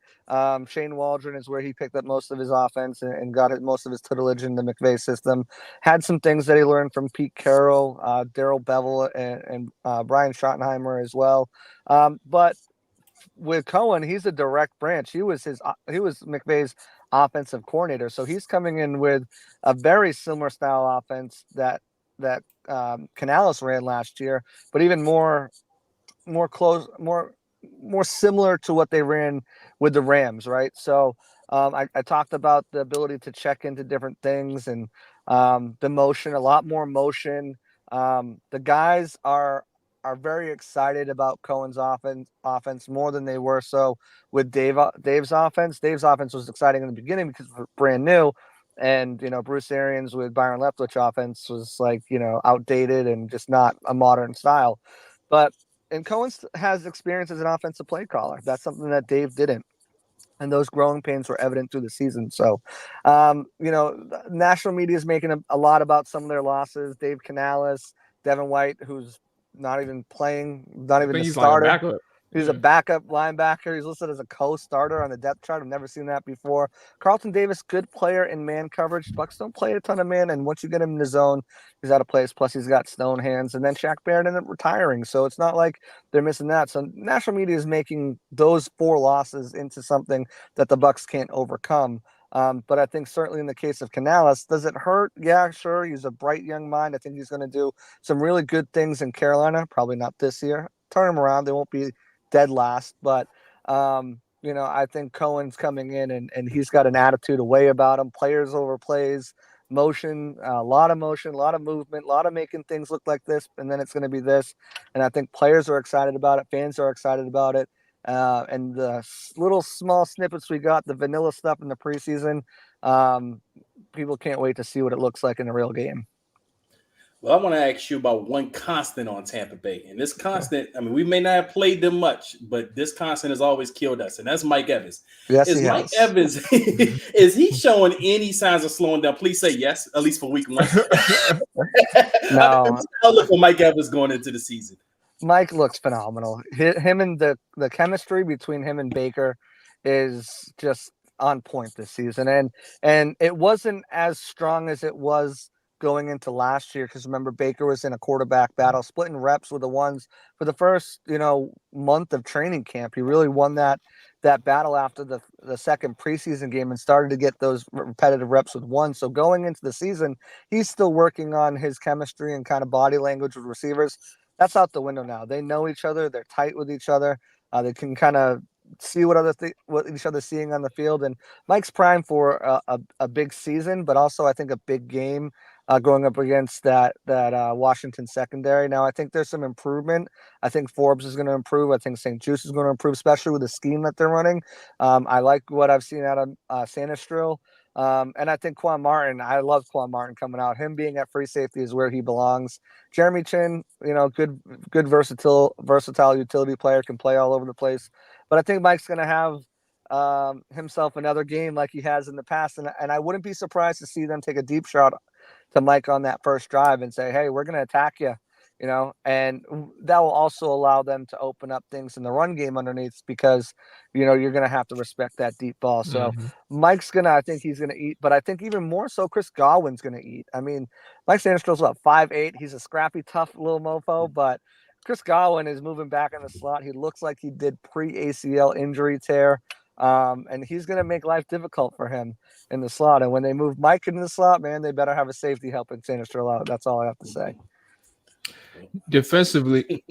Speaker 4: Shane Waldron is where he picked up most of his offense and got most of his tutelage in the McVay system. Had some things that he learned from Pete Carroll, Daryl Bevel, and Brian Schottenheimer as well. But with Cohen, he's a direct branch. He was McVay's offensive coordinator, so he's coming in with a very similar style offense that Canales ran last year, but even more similar to what they ran with the Rams, right? So I talked about the ability to check into different things and the motion, a lot more motion. The guys are very excited about Cohen's offense more than they were so with Dave's offense. Dave's offense was exciting in the beginning because it was brand new. And, Bruce Arians with Byron Leftwich offense was like, outdated and just not a modern style. And Cohen has experience as an offensive play caller. That's something that Dave didn't. And those growing pains were evident through the season. So, national media is making a lot about some of their losses. Dave Canales, Devin White, who's not even playing, not even the starter.
Speaker 2: Like a backup.
Speaker 4: He's a backup linebacker. He's listed as a co-starter on the depth chart. I've never seen that before. Carlton Davis, good player in man coverage. Bucs don't play a ton of man, and once you get him in the zone, he's out of place. Plus, he's got stone hands. And then Shaq Barrett ended up retiring, so it's not like they're missing that. So national media is making those 4 losses into something that the Bucs can't overcome. But I think certainly in the case of Canales, does it hurt? Yeah, sure. He's a bright young mind. I think he's going to do some really good things in Carolina. Probably not this year. Turn him around. They won't be dead last, but I think Cohen's coming in and he's got an attitude, a way about him. Players over plays, motion, a lot of motion, a lot of movement, a lot of making things look like this, and then it's going to be this. And I think players are excited about it, fans are excited about it, and the little small snippets we got, the vanilla stuff in the preseason, people can't wait to see what it looks like in a real game.
Speaker 3: Well, I want to ask you about one constant on Tampa Bay. And this constant, I mean, we may not have played them much, but this constant has always killed us. And that's Mike Evans.
Speaker 4: Yes,
Speaker 3: is Mike Evans, is he showing any signs of slowing down? Please say yes, at least for week 1.
Speaker 4: No.
Speaker 3: I'll look for Mike Evans going into the season.
Speaker 4: Mike looks phenomenal. Him and the chemistry between him and Baker is just on point this season. And it wasn't as strong as it was going into last year, because remember, Baker was in a quarterback battle, splitting reps with the ones for the first month of training camp. He really won that battle after the second preseason game and started to get those repetitive reps with one. So going into the season, he's still working on his chemistry and kind of body language with receivers. That's out the window now. They know each other. They're tight with each other. They can kind of see what each other's seeing on the field. And Mike's primed for a big season, but also I think a big game going up against that Washington secondary. Now, I think there's some improvement. I think Forbes is going to improve. I think St. Juice is going to improve, especially with the scheme that they're running. I like what I've seen out of Sanistril. And I think Quan Martin, I love Quan Martin coming out. Him being at free safety is where he belongs. Jeremy Chin, good versatile utility player, can play all over the place. But I think Mike's going to have himself another game like he has in the past. And I wouldn't be surprised to see them take a deep shot to Mike on that first drive and say, hey, we're going to attack you. and that will also allow them to open up things in the run game underneath because, you're going to have to respect that deep ball. So I think he's going to eat, but I think even more so Chris Godwin's going to eat. I mean, Mike Sanders about 5'8". He's a scrappy, tough little mofo, but Chris Godwin is moving back in the slot. He looks like he did pre-ACL injury tear. And he's going to make life difficult for him in the slot. And when they move Mike into the slot, man, they better have a safety helping Sanders out. That's all I have to say.
Speaker 2: Defensively,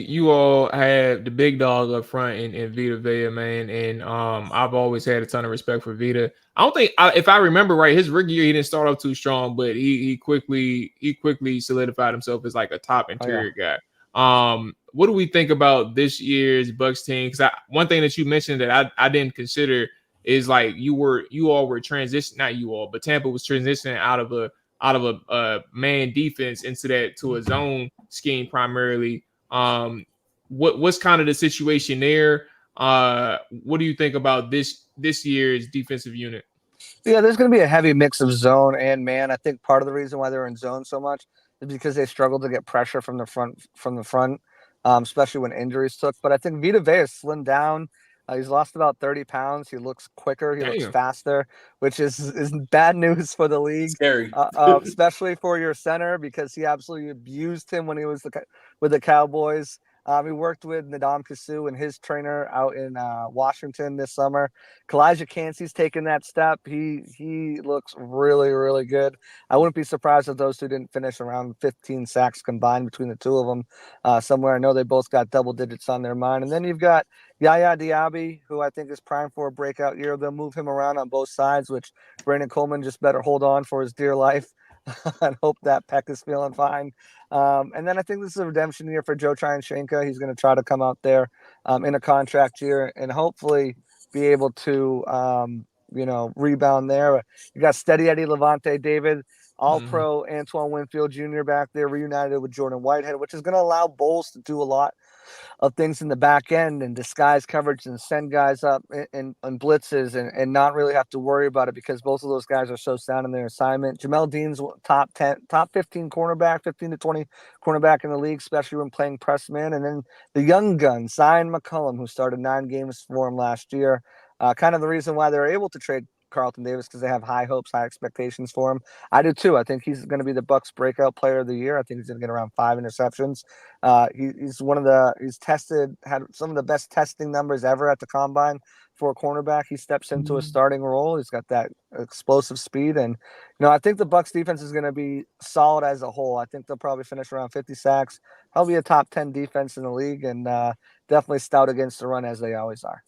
Speaker 2: you all have the big dog up front in Vita Vea, man, and I've always had a ton of respect for Vita. I don't think, if I remember right, his rookie year he didn't start off too strong, but he quickly solidified himself as like a top interior guy. What do we think about this year's Bucs team? Because one thing that you mentioned that I didn't consider is like you all were transitioning, not you all, but Tampa was transitioning out of a man defense to a zone scheme primarily. What's kind of the situation there? What do you think about this year's defensive unit?
Speaker 4: Yeah, there's going to be a heavy mix of zone and man. I think part of the reason why they're in zone so much is because they struggled to get pressure from the front, especially when injuries took. But I think Vita Vea has slimmed down. He's lost about 30 pounds. He looks quicker. He looks faster, which is bad news for the league.
Speaker 3: Scary.
Speaker 4: Especially for your center, because he absolutely abused him when he was with the Cowboys. He worked with Ndamukong Suh and his trainer out in Washington this summer. Kalijah Kancey's taken that step. He looks really, really good. I wouldn't be surprised if those two didn't finish around 15 sacks combined between the two of them somewhere. I know they both got double digits on their mind. And then you've got Yaya Diaby, who I think is primed for a breakout year. They'll move him around on both sides, which Brandon Coleman just better hold on for his dear life and hope that Peck is feeling fine. And then I think this is a redemption year for Joe Tryon-Shanka. He's going to try to come out there in a contract year and hopefully be able to, rebound there. You got Steady Eddie Levante David, All-Pro Antoine Winfield Jr. back there, reunited with Jordan Whitehead, which is going to allow Bowles to do a lot of things in the back end and disguise coverage and send guys up and blitzes and not really have to worry about it because both of those guys are so sound in their assignment. Jamel Dean's top 15 cornerback, 15 to 20 cornerback in the league, especially when playing press man. And then the young gun, Zion McCollum, who started 9 games for him last year. Kind of the reason why they're able to trade Carlton Davis because they have high hopes, high expectations for him. I do too. I think he's going to be the Bucs breakout player of the year. I think he's going to get around 5 interceptions. He's had some of the best testing numbers ever at the combine for a cornerback. He steps into a starting role. He's got that explosive speed. And, I think the Bucs defense is going to be solid as a whole. I think they'll probably finish around 50 sacks, probably a top 10 defense in the league, and definitely stout against the run as they always are.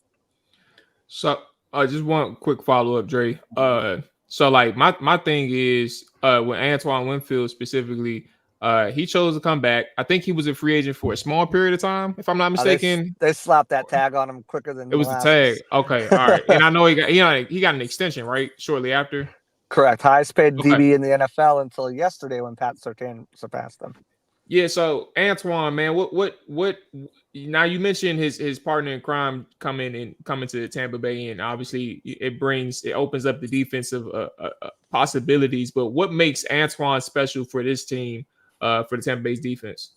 Speaker 2: So, just one quick follow-up, Dre. So like my thing is with Antoine Winfield specifically, he chose to come back. I think he was a free agent for a small period of time, if I'm not mistaken.
Speaker 4: They slapped that tag on him quicker than
Speaker 2: it was the tag. Okay, all right. And I know he got an extension, right? Shortly after.
Speaker 4: Correct. Highest paid DB in the NFL until yesterday when Pat Surtain surpassed them. Yeah,
Speaker 2: so Antoine, man, what now you mentioned his partner in crime coming to Tampa Bay, and obviously it opens up the defensive possibilities. But what makes Antoine special for this team, for the Tampa Bay's defense?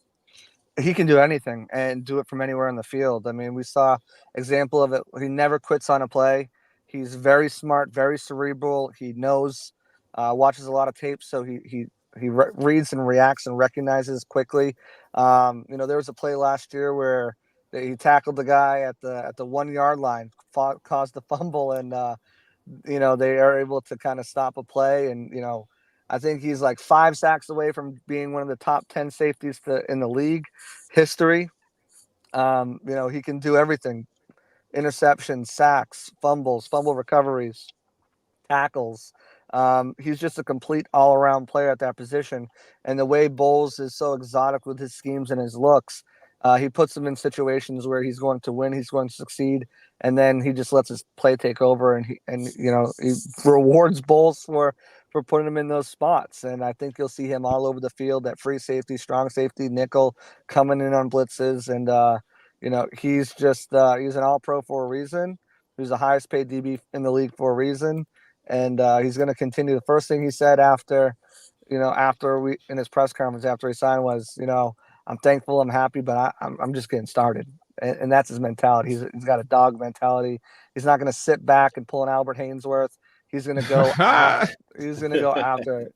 Speaker 4: He can do anything and do it from anywhere in the field. I mean, we saw example of it. He never quits on a play. He's very smart, very cerebral. He knows, watches a lot of tape, so he reads and reacts and recognizes quickly. There was a play last year where he tackled the guy at the 1 yard line, caused a fumble, and they are able to kind of stop a play. And I think he's like 5 sacks away from being one of the top 10 safeties in the league history. He can do everything: interceptions, sacks, fumbles, fumble recoveries, tackles. He's just a complete all-around player at that position. And the way Bowles is so exotic with his schemes and his looks, he puts him in situations where he's going to win, he's going to succeed, and then he just lets his play take over, and he rewards Bowles for putting him in those spots. And I think you'll see him all over the field at free safety, strong safety, nickel, coming in on blitzes, and he's just he's an all-pro for a reason. He's the highest paid DB in the league for a reason. And he's going to continue. The first thing he said after after in his press conference after he signed was, I'm thankful, I'm happy, but I'm just getting started. And that's his mentality. He's got a dog mentality. He's not going to sit back and pull an Albert Hainsworth. He's going to go out. He's going to go after it.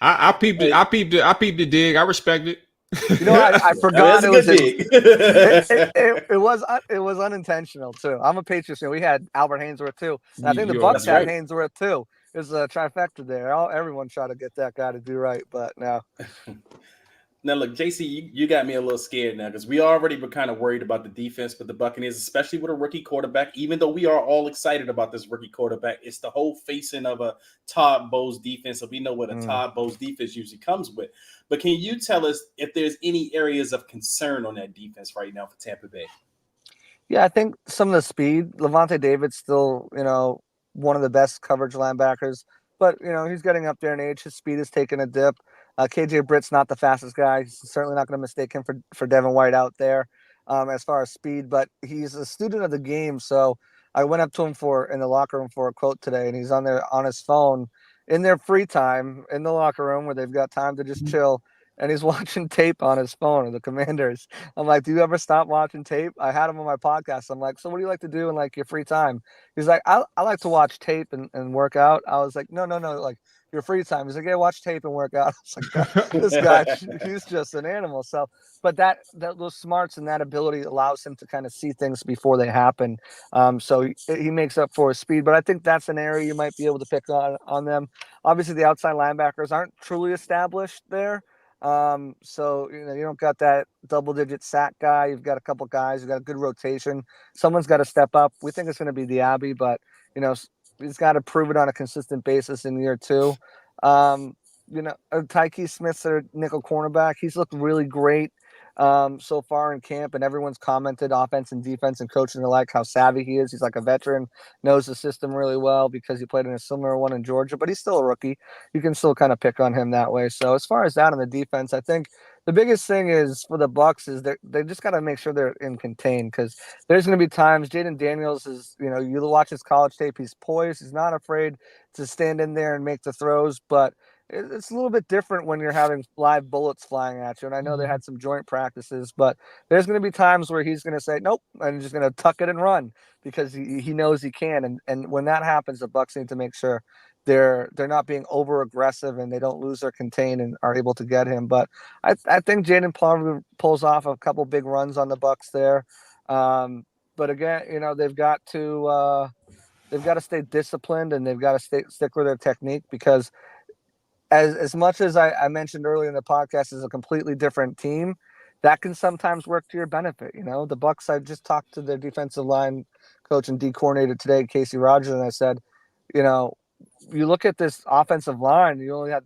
Speaker 2: I peeped it. I peeped the dig. I respect it.
Speaker 4: I forgot it was
Speaker 3: dig.
Speaker 4: it was unintentional too. I'm a Patriots fan. We had Albert Hainsworth too. And I think the Bucs had Hainsworth too. There's a trifecta there. Everyone tried to get that guy to do right, but no.
Speaker 3: Now, look, JC, you got me a little scared now because we already were kind of worried about the defense with the Buccaneers, especially with a rookie quarterback. Even though we are all excited about this rookie quarterback, it's the whole facing of a Todd Bowles defense. So we know what a Todd Bowles defense usually comes with. But can you tell us if there's any areas of concern on that defense right now for Tampa Bay?
Speaker 4: Yeah, I think some of the speed. Levante David's still, one of the best coverage linebackers, but he's getting up there in age. His speed has taken a dip. KJ Britt's not the fastest guy. He's certainly not going to mistake him for Devin White out there as far as speed, but he's a student of the game. So I went up to him in the locker room for a quote today, and he's on his phone in their free time in the locker room where they've got time to just chill. And he's watching tape on his phone of the Commanders. I'm like, do you ever stop watching tape? I had him on my podcast. I'm like, so what do you like to do in like your free time? He's like, I like to watch tape and work out. I was like, no, like your free time. He's like, yeah, watch tape and work out. I was like, this guy, he's just an animal. So, but that those smarts and that ability allows him to kind of see things before they happen. So he makes up for his speed. But I think that's an area you might be able to pick on them. Obviously, the outside linebackers aren't truly established there. So you don't got that double-digit sack guy. You've got a couple guys. You've got a good rotation. Someone's got to step up. We think it's going to be Diaby, but he's got to prove it on a consistent basis in year two. Tyke Smith's their nickel cornerback. He's looked really great so far in camp, and everyone's commented, offense and defense and coaching alike, how savvy he is. He's like a veteran, knows the system really well because he played in a similar one in Georgia, but he's still a rookie. You can still kind of pick on him that way. So as far as that on the defense, I think the biggest thing is for the Bucs is they just got to make sure they're in contain, because there's going to be times Jaden Daniels is, you watch his college tape, he's poised, he's not afraid to stand in there and make the throws, but it's a little bit different when you're having live bullets flying at you. And I know they had some joint practices, but there's going to be times where he's going to say, nope, and just going to tuck it and run because he knows he can. And when that happens, the Bucs need to make sure they're not being over aggressive and they don't lose their contain and are able to get him. But I think Jaden probably pulls off a couple big runs on the Bucs there. But again, they've got to stay disciplined, and they've got to stick with their technique, because as much as I mentioned earlier in the podcast is a completely different team, that can sometimes work to your benefit. The Bucs, I just talked to their defensive line coach and D coordinator today, Casey Rogers, and I said, you look at this offensive line, you only had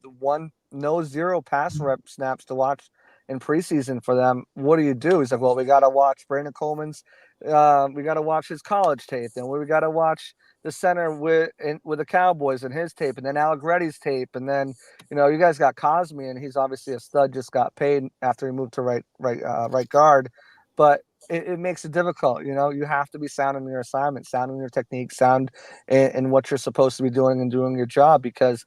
Speaker 4: zero pass rep snaps to watch in preseason for them. What do you do? He's like, well, we got to watch Brandon Coleman's, we got to watch his college tape, and we got to watch the center with the Cowboys and his tape, and then Allegretti's tape, and then you guys got Cosme, and he's obviously a stud, just got paid after he moved to right guard, but it makes it difficult. You have to be sound in your assignment, sound in your technique, sound in what you're supposed to be doing and doing your job, because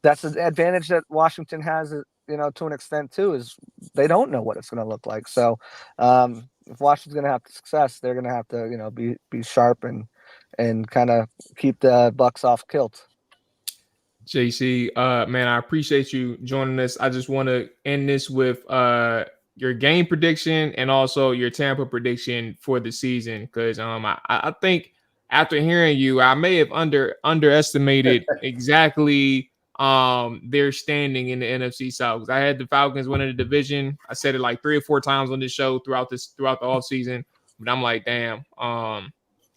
Speaker 4: that's the advantage that Washington has, to an extent too, is they don't know what it's going to look like. So if Washington's going to have success, they're going to have to, be sharp and kind of keep the Bucs off kilt.
Speaker 2: JC, man, I appreciate you joining us. I just want to end this with your game prediction and also your Tampa prediction for the season, because I think after hearing you, I may have underestimated exactly their standing in the NFC South. Because I had the Falcons winning the division. I said it like 3 or 4 times on this show throughout the offseason, but I'm like, damn,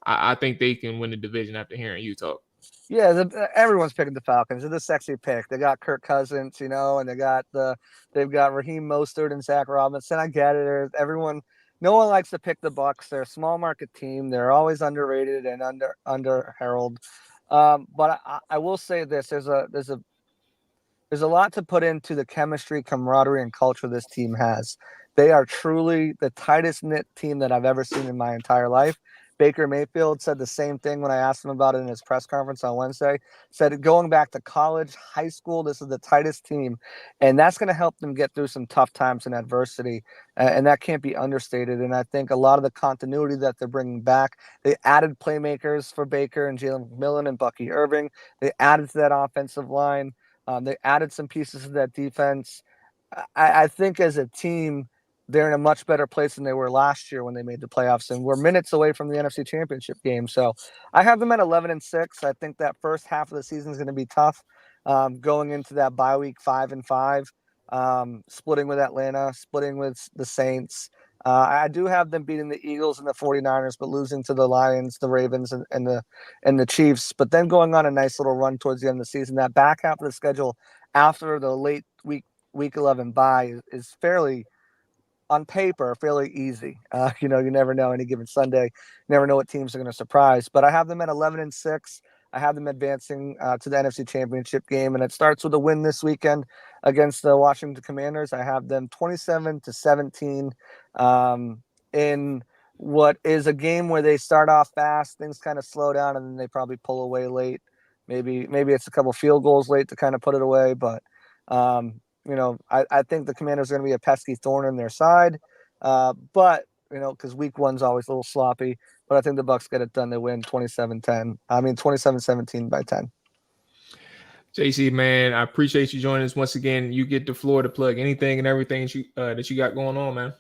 Speaker 2: I think they can win the division after hearing you talk.
Speaker 4: Yeah, everyone's picking the Falcons. They're the sexy pick. They got Kirk Cousins, and they've got Raheem Mostert and Zach Robinson. I get it. No one likes to pick the Bucs. They're a small market team. They're always underrated and under heralded. But I will say this: there's a lot to put into the chemistry, camaraderie, and culture this team has. They are truly the tightest knit team that I've ever seen in my entire life. Baker Mayfield said the same thing when I asked him about it in his press conference on Wednesday. Said going back to college, high school, this is the tightest team, and that's going to help them get through some tough times and adversity, and that can't be understated. And I think a lot of the continuity that they're bringing back, they added playmakers for Baker and Jalen McMillan and Bucky Irving. They added to that offensive line. They added some pieces to that defense. I think as a team, they're in a much better place than they were last year when they made the playoffs, and we're minutes away from the NFC Championship game. So I have them at 11-6. I think that first half of the season is going to be tough, going into that bye week 5-5, splitting with Atlanta, splitting with the Saints. I do have them beating the Eagles and the 49ers, but losing to the Lions, the Ravens, and the Chiefs. But then going on a nice little run towards the end of the season. That back half of the schedule after the late week 11 bye is fairly, on paper, fairly easy. You never know any given Sunday. You never know what teams are going to surprise. But I have them at 11-6. I have them advancing to the NFC Championship game, and it starts with a win this weekend against the Washington Commanders. I have them 27-17 in what is a game where they start off fast, things kind of slow down, and then they probably pull away late. Maybe it's a couple field goals late to kind of put it away, but I think the Commanders are going to be a pesky thorn in their side, but because week one's always a little sloppy. But I think the Bucs get it done. They win 27-17 by 10.
Speaker 2: JC, man, I appreciate you joining us once again. You get the floor to plug anything and everything that you got going on, man.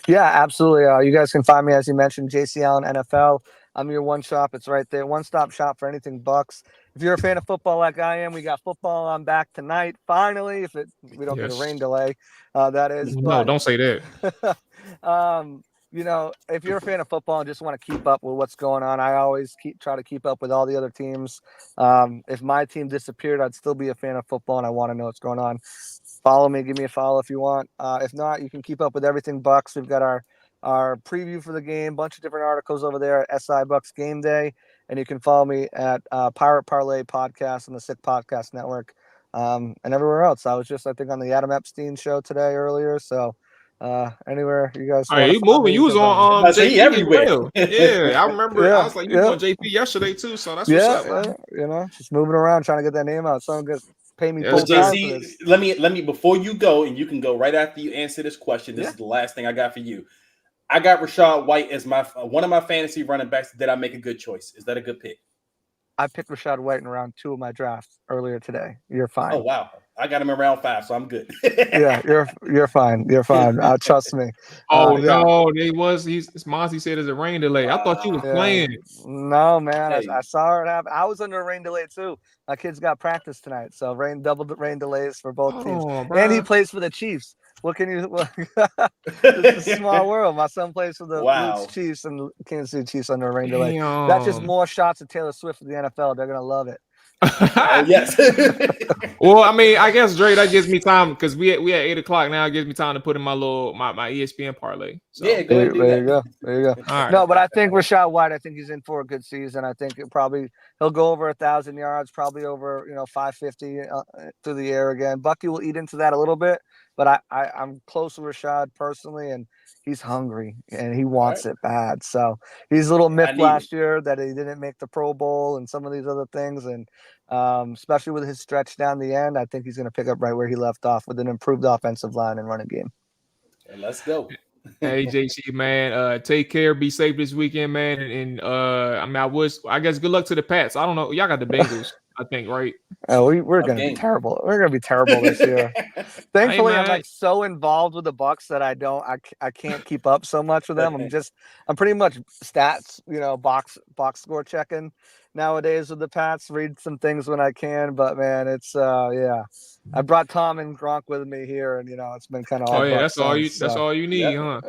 Speaker 4: Yeah, absolutely. You guys can find me, as you mentioned, JC Allen NFL. I'm your one shop. It's right there. One-stop shop for anything Bucs. If you're a fan of football like I am, we got football on back tonight. Finally, we don't get a rain delay, that is.
Speaker 2: No, don't say that.
Speaker 4: If you're a fan of football and just want to keep up with what's going on, I always try to keep up with all the other teams. If my team disappeared, I'd still be a fan of football, and I want to know what's going on. Follow me, give me a follow if you want. If not, you can keep up with everything Bucs. We've got our preview for the game, bunch of different articles over there at SI BucsGameday, and you can follow me at Pirate Parlay Podcast and the Sick Podcast Network, and everywhere else. I was just, I think, on the Adam Epstein show today earlier, so anywhere you guys.
Speaker 2: All right, you moving? You was on JP
Speaker 3: everywhere.
Speaker 2: Well. Yeah, I remember.
Speaker 4: Yeah,
Speaker 2: I was like, you on JP yesterday too, so that's what's up.
Speaker 4: Just moving around trying to get that name out. Someone good. Pay me full
Speaker 3: time
Speaker 4: for this.
Speaker 3: Let me before you go, and you can go right after you answer this question. This is the last thing I got for you. I got Rachaad White as my one of my fantasy running backs. Did I make a good choice? Is that a good pick?
Speaker 4: I picked Rachaad White in round 2 of my draft earlier today. You're fine.
Speaker 3: Oh wow, I got him in round 5, so I'm good.
Speaker 4: Yeah, you're fine. You're fine. Trust me.
Speaker 2: Oh no, Monty said there's a rain delay. I thought you was playing.
Speaker 4: No, man. Hey. I saw it happen. I was under a rain delay too. My kids got practice tonight, so double rain delays for both teams. Bro. And he plays for the Chiefs. What can you? It's a small world. My son plays for the Chiefs and Kansas City Chiefs under a rain delay. That's just more shots of Taylor Swift for the NFL. They're gonna love it.
Speaker 3: Yes.
Speaker 2: Well, I mean, I guess Dre, that gives me time because we at 8:00 now. It gives me time to put in my ESPN parlay. So.
Speaker 3: Yeah, go ahead,
Speaker 4: there you go. Right. No, but I think Rachaad White. I think he's in for a good season. I think he'll go over 1,000 yards, probably over 550 through the air again. Bucky will eat into that a little bit, but I'm close to Rachaad personally, and he's hungry and he wants it bad. So he's a little myth last year that he didn't make the Pro Bowl and some of these other things, and especially with his stretch down the end, I think he's going to pick up right where he left off with an improved offensive line and running game.
Speaker 3: And let's go.
Speaker 2: Hey JC, man, take care, be safe this weekend, man, and I guess good luck to the Pats. I don't know, y'all got the Bengals, I think, right?
Speaker 4: We're gonna be terrible. We're gonna be terrible this year. Thankfully, I'm like so involved with the Bucs that I can't keep up so much with them. I'm pretty much stats, box score checking nowadays with the Pats. Read some things when I can, but man, it's I brought Tom and Gronk with me here, and it's been kind of.
Speaker 2: Oh yeah, that's all you need, huh?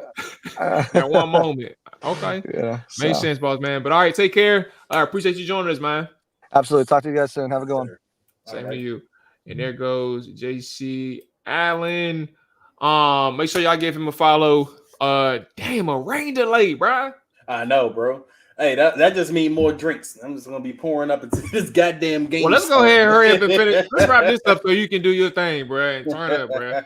Speaker 2: That one moment. Okay. Yeah. Makes sense, boss man. But all right, take care. I appreciate you joining us, man.
Speaker 4: Absolutely. Talk to you guys soon. Have a good one.
Speaker 2: Same to you. And there goes JC Allen. Make sure y'all give him a follow. Damn, a rain delay, bro.
Speaker 3: I know, bro. Hey, that just means more drinks. I'm just gonna be pouring up into this goddamn game.
Speaker 2: Well, let's go ahead and hurry up and finish. Let's wrap this up so you can do your thing, bro. And turn up, bro.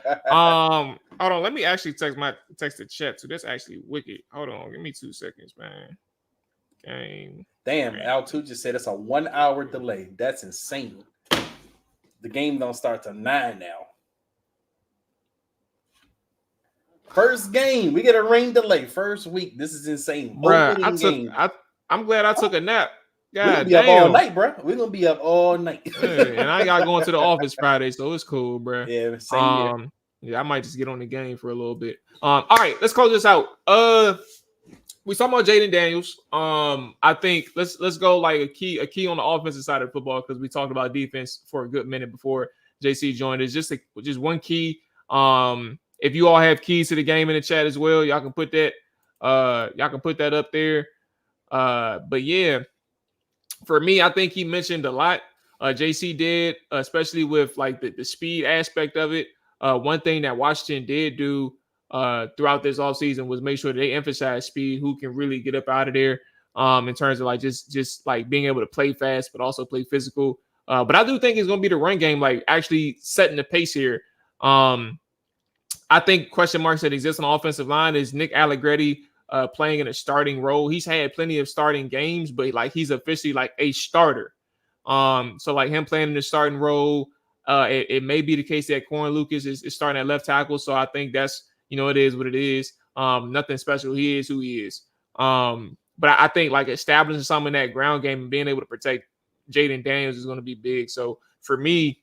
Speaker 2: Hold on. Let me actually text the chat too. That's actually wicked. Hold on. Give me 2 seconds, man. game.
Speaker 3: Damn, Al2 just said it's a 1 hour delay. That's insane. The game don't start till 9 now. First game, we get a rain delay. First week, this is insane.
Speaker 2: Bruh, I'm glad I took a nap.
Speaker 3: We're gonna be up all night, bro. We're gonna be up all night.
Speaker 2: Hey, and I got going to the office Friday, so it's cool, bro.
Speaker 3: Yeah, same here.
Speaker 2: Yeah, I might just get on the game for a little bit. All right, let's close this out. We talking about Jaden Daniels. I think let's go like a key on the offensive side of football, because we talked about defense for a good minute before JC joined us. Just one key. If you all have keys to the game in the chat as well, y'all can put that up there. But yeah, for me, I think he mentioned a lot. JC did, especially with like the speed aspect of it. One thing that Washington did do throughout this offseason was make sure that they emphasize speed, who can really get up out of there in terms of like just like being able to play fast, but also play physical. But I do think it's going to be the run game, like actually setting the pace here. I think question marks that exist on the offensive line is Nick Allegretti playing in a starting role. He's had plenty of starting games, but like he's officially like a starter. So like him playing in the starting role, it may be the case that Corn Lucas is starting at left tackle. So I think that's, it is what it is. Nothing special. He is who he is. But I think like establishing some in that ground game and being able to protect Jaden Daniels is going to be big. So for me,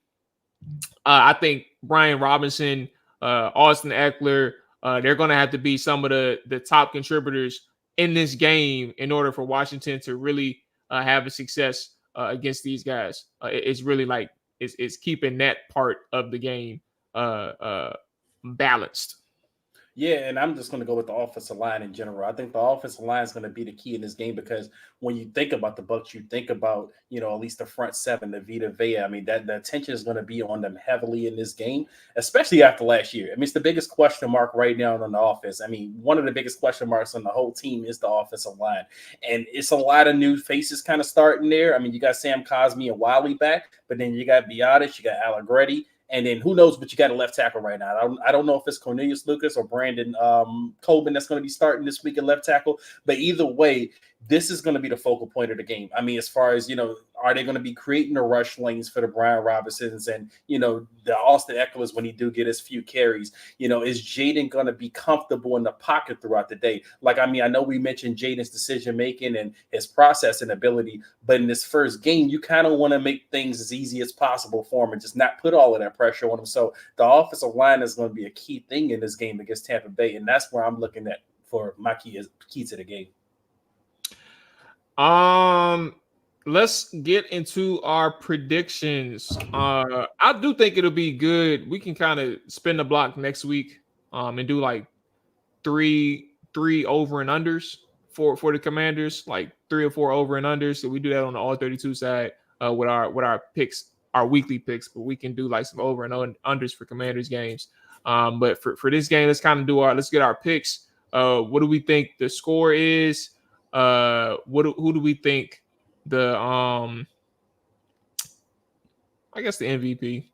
Speaker 2: I think Brian Robinson, Austin Eckler, they're going to have to be some of the top contributors in this game in order for Washington to really have a success against these guys. It's really like it's keeping that part of the game balanced.
Speaker 3: Yeah, and I'm just going to go with the offensive line in general. I think the offensive line is going to be the key in this game, because when you think about the Bucs, you think about, at least the front seven, the Vita Vea. I mean, that the attention is going to be on them heavily in this game, especially after last year. I mean, it's the biggest question mark right now on the offense. I mean, one of the biggest question marks on the whole team is the offensive line. And it's a lot of new faces kind of starting there. I mean, you got Sam Cosmi and Wiley back, but then you got Biadasz, you got Allegretti. And then who knows, but you got a left tackle right now. I don't know if it's Cornelius Lucas or Brandon Colvin that's going to be starting this week at left tackle. But either way, this is going to be the focal point of the game. I mean, as far as, are they going to be creating the rush lanes for the Brian Robinsons and, the Austin Eckler's when he do get his few carries? Is Jaden going to be comfortable in the pocket throughout the day? Like, I mean, I know we mentioned Jaden's decision-making and his processing ability, but in this first game, you kind of want to make things as easy as possible for him and just not put all of that pressure on him. So the offensive line is going to be a key thing in this game against Tampa Bay, and that's where I'm looking at for my key to the game.
Speaker 2: Let's get into our predictions. I do think it'll be good. We can kind of spin the block next week and do like three over and unders for the Commanders, like 3 or 4 over and unders. So we do that on the all 32 side with our picks, our weekly picks, but we can do like some over and unders for Commanders games. But for this game, let's get our picks. What do we think the score is? Who do we think the I guess the MVP?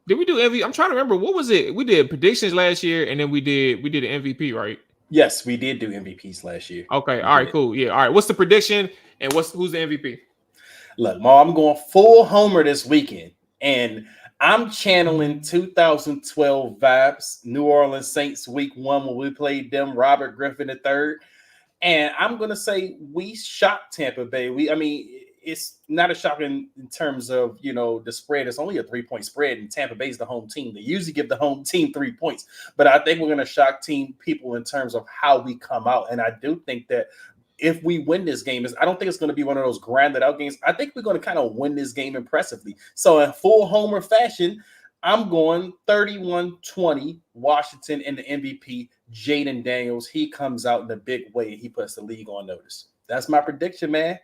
Speaker 2: Did we do MVP? I'm trying to remember, what was it? We did predictions last year, and then we did an MVP, right?
Speaker 3: Yes, we did do MVPs last year.
Speaker 2: Okay, all right, cool. Yeah, all right. What's the prediction and who's the MVP?
Speaker 3: Look, Ma, I'm going full homer this weekend, and I'm channeling 2012 vibes. New Orleans Saints week 1 when we played them, Robert Griffin III. And I'm going to say we shocked Tampa Bay. It's not a shock in terms of, the spread. It's only a 3-point spread, and Tampa Bay's the home team. They usually give the home team 3 points. But I think we're going to shock people in terms of how we come out. And I do think that if we win this game, I don't think it's going to be one of those grinded out games. I think we're going to kind of win this game impressively. So in full homer fashion, I'm going 31-20 Washington and the MVP, Jaden Daniels. He comes out in a big way. He puts the league on notice. That's my prediction, man.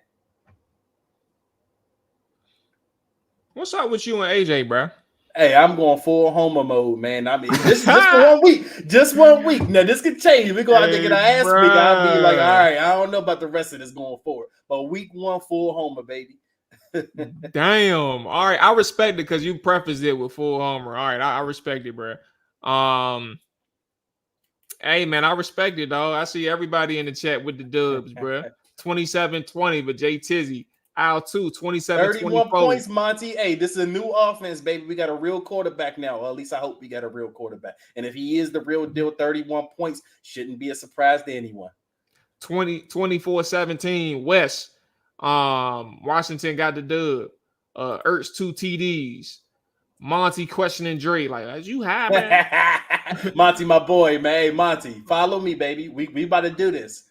Speaker 2: What's up with you and AJ, bro?
Speaker 3: Hey, I'm going full homer mode, man. I mean, this is just for 1 week. Just 1 week. Now, this could change. We're going to think of the ass week. I'll be like, all right, I don't know about the rest of this going forward. But week 1, full homer, baby.
Speaker 2: Damn. All right. I respect it because you prefaced it with full homer. All right. I respect it, bro. Hey, man, I respect it, dog. I see everybody in the chat with the dubs, bro. 27-20, but Jay Tizzy. Al 2,
Speaker 3: 31
Speaker 2: 27-24.
Speaker 3: points, Monty. Hey, this is a new offense, baby. We got a real quarterback now. Or at least I hope we got a real quarterback. And if he is the real deal, 31 points shouldn't be a surprise to anyone.
Speaker 2: 24-17, West. Washington got the dub. Ertz 2 TDs. Monty questioning Dre, like, as you have, man.
Speaker 3: Monty, my boy, man. Hey, Monty, follow me, baby. We about to do this.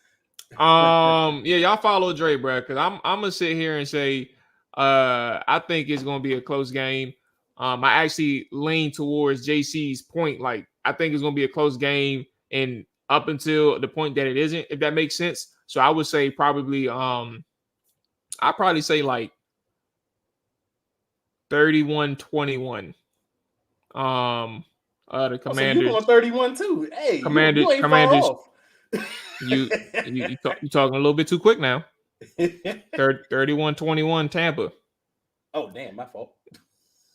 Speaker 2: Yeah, y'all follow Dre, bro, because I'm gonna sit here and say I think it's gonna be a close game. I actually lean towards JC's point. Like, I think it's gonna be a close game, and up until the point that it isn't, if that makes sense. So I would say probably I'd probably say like 31-21. The Commanders.
Speaker 3: So you going 31 too? Hey,
Speaker 2: Commanders.
Speaker 3: you ain't
Speaker 2: Commanders.
Speaker 3: far off.
Speaker 2: You talking a little bit too quick now. 31-21 Tampa.
Speaker 3: Oh damn, my fault.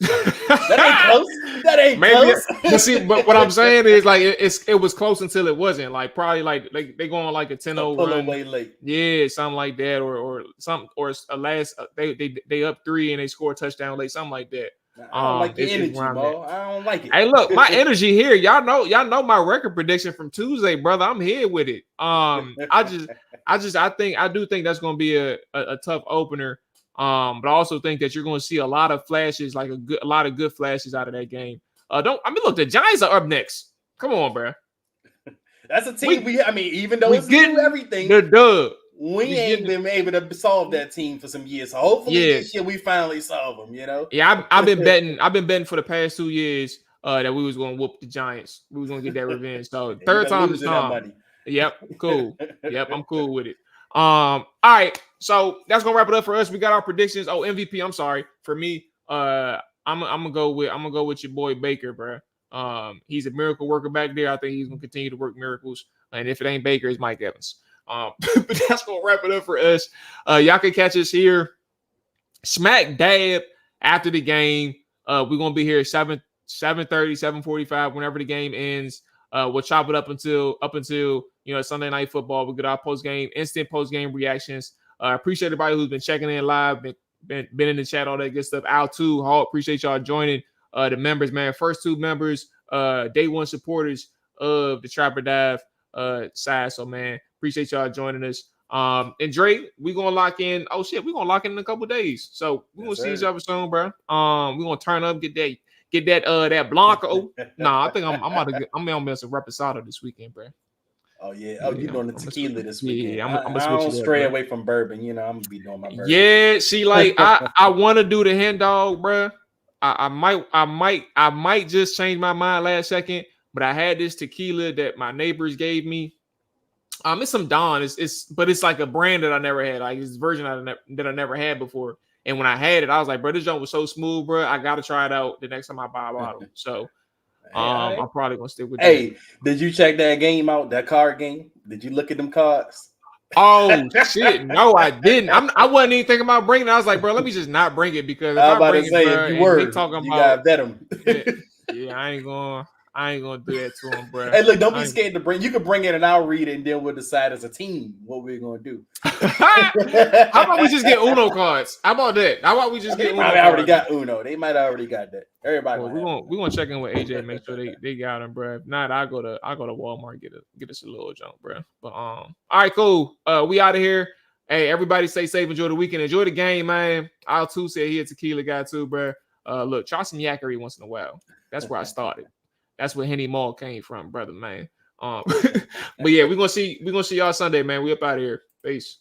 Speaker 3: That ain't close. That ain't close.
Speaker 2: But see, but what I'm saying is like it was close until it wasn't. Like probably like they going like a 10-0
Speaker 3: pull
Speaker 2: run.
Speaker 3: away late.
Speaker 2: Yeah, something like that, or something, or a last they up 3 and they score a touchdown late, something like that.
Speaker 3: I don't like your energy, Mo. I don't like it.
Speaker 2: Hey, look, my energy here. Y'all know my record prediction from Tuesday, brother. I'm here with it. I do think that's going to be a tough opener. But I also think that you're going to see a lot of flashes, like a lot of good flashes out of that game. Look, the Giants are up next. Come on, bro.
Speaker 3: That's a team even though it's new everything,
Speaker 2: the dub.
Speaker 3: We ain't been able to solve that team for some years. So hopefully this year we finally solve them, you know?
Speaker 2: Yeah, I've been betting for the past 2 years that we was going to whoop the Giants. We was going to get that revenge. So third time is charm. Yep, cool. Yep, I'm cool with it. All right. So that's going to wrap it up for us. We got our predictions. Oh, MVP, I'm sorry. For me, I'm gonna go with your boy Baker, bro. He's a miracle worker back there. I think he's going to continue to work miracles. And if it ain't Baker, it's Mike Evans. But that's gonna wrap it up for us. Y'all can catch us here smack dab after the game. We're gonna be here 7:30, 7:45, whenever the game ends. We'll chop it up until Sunday Night Football. We'll get our instant post game reactions. Appreciate everybody who's been checking in live, been in the chat, all that good stuff. Al too, Hall, appreciate y'all joining. The members, man, first 2 members, day 1 supporters of the Trapper Dive side. So man, appreciate y'all joining us. And Dre, we're gonna lock in. Oh shit, we're gonna lock in a couple days. So we're gonna see each other soon, bro. We're gonna turn up, get that Blanco. Nah, I think I'm gonna mess with Reposado this weekend, bro.
Speaker 3: Oh yeah. Oh, you're doing the tequila this weekend.
Speaker 2: Yeah,
Speaker 3: I'm gonna stray away from bourbon. You know, I'm gonna be doing my bourbon.
Speaker 2: Yeah, see, like I want to do the hen dog, bro. I might just change my mind last second, but I had this tequila that my neighbors gave me. It's some Dawn. But it's like a brand that I never had. Like it's a version that I never had before. And when I had it, I was like, bro, this joint was so smooth, bro. I gotta try it out the next time I buy a bottle. So I'm probably gonna stick with that.
Speaker 3: Hey, did you check that game out? That card game? Did you look at them cards?
Speaker 2: Oh shit! No, I didn't. I wasn't even thinking about bringing it. I was like, bro, let me just not bring it because if
Speaker 3: I was about
Speaker 2: bring
Speaker 3: to say,
Speaker 2: it, bro,
Speaker 3: if you were,
Speaker 2: they talking
Speaker 3: you
Speaker 2: about
Speaker 3: gotta vet them.
Speaker 2: yeah, I ain't gonna do that to him, bro.
Speaker 3: Hey, look, don't be scared to bring. You can bring it and I'll read it, and then we'll decide as a team what we're gonna do.
Speaker 2: How about we just get Uno cards? How about that? How about we just get Uno cards?
Speaker 3: They already got Uno. They might already got that. Everybody.
Speaker 2: Well, we're gonna check in with AJ, make sure they got him, bro. If not, I'll go to Walmart get us a little junk, bro. But all right, cool. We out of here. Hey, everybody, stay safe. Enjoy the weekend. Enjoy the game, man. Al too said he a tequila guy too, bro. Look, try some Yakkery once in a while. That's where I started. That's where Henny Mall came from, brother, man. But yeah, we're gonna see y'all Sunday, man. We up out of here. Peace.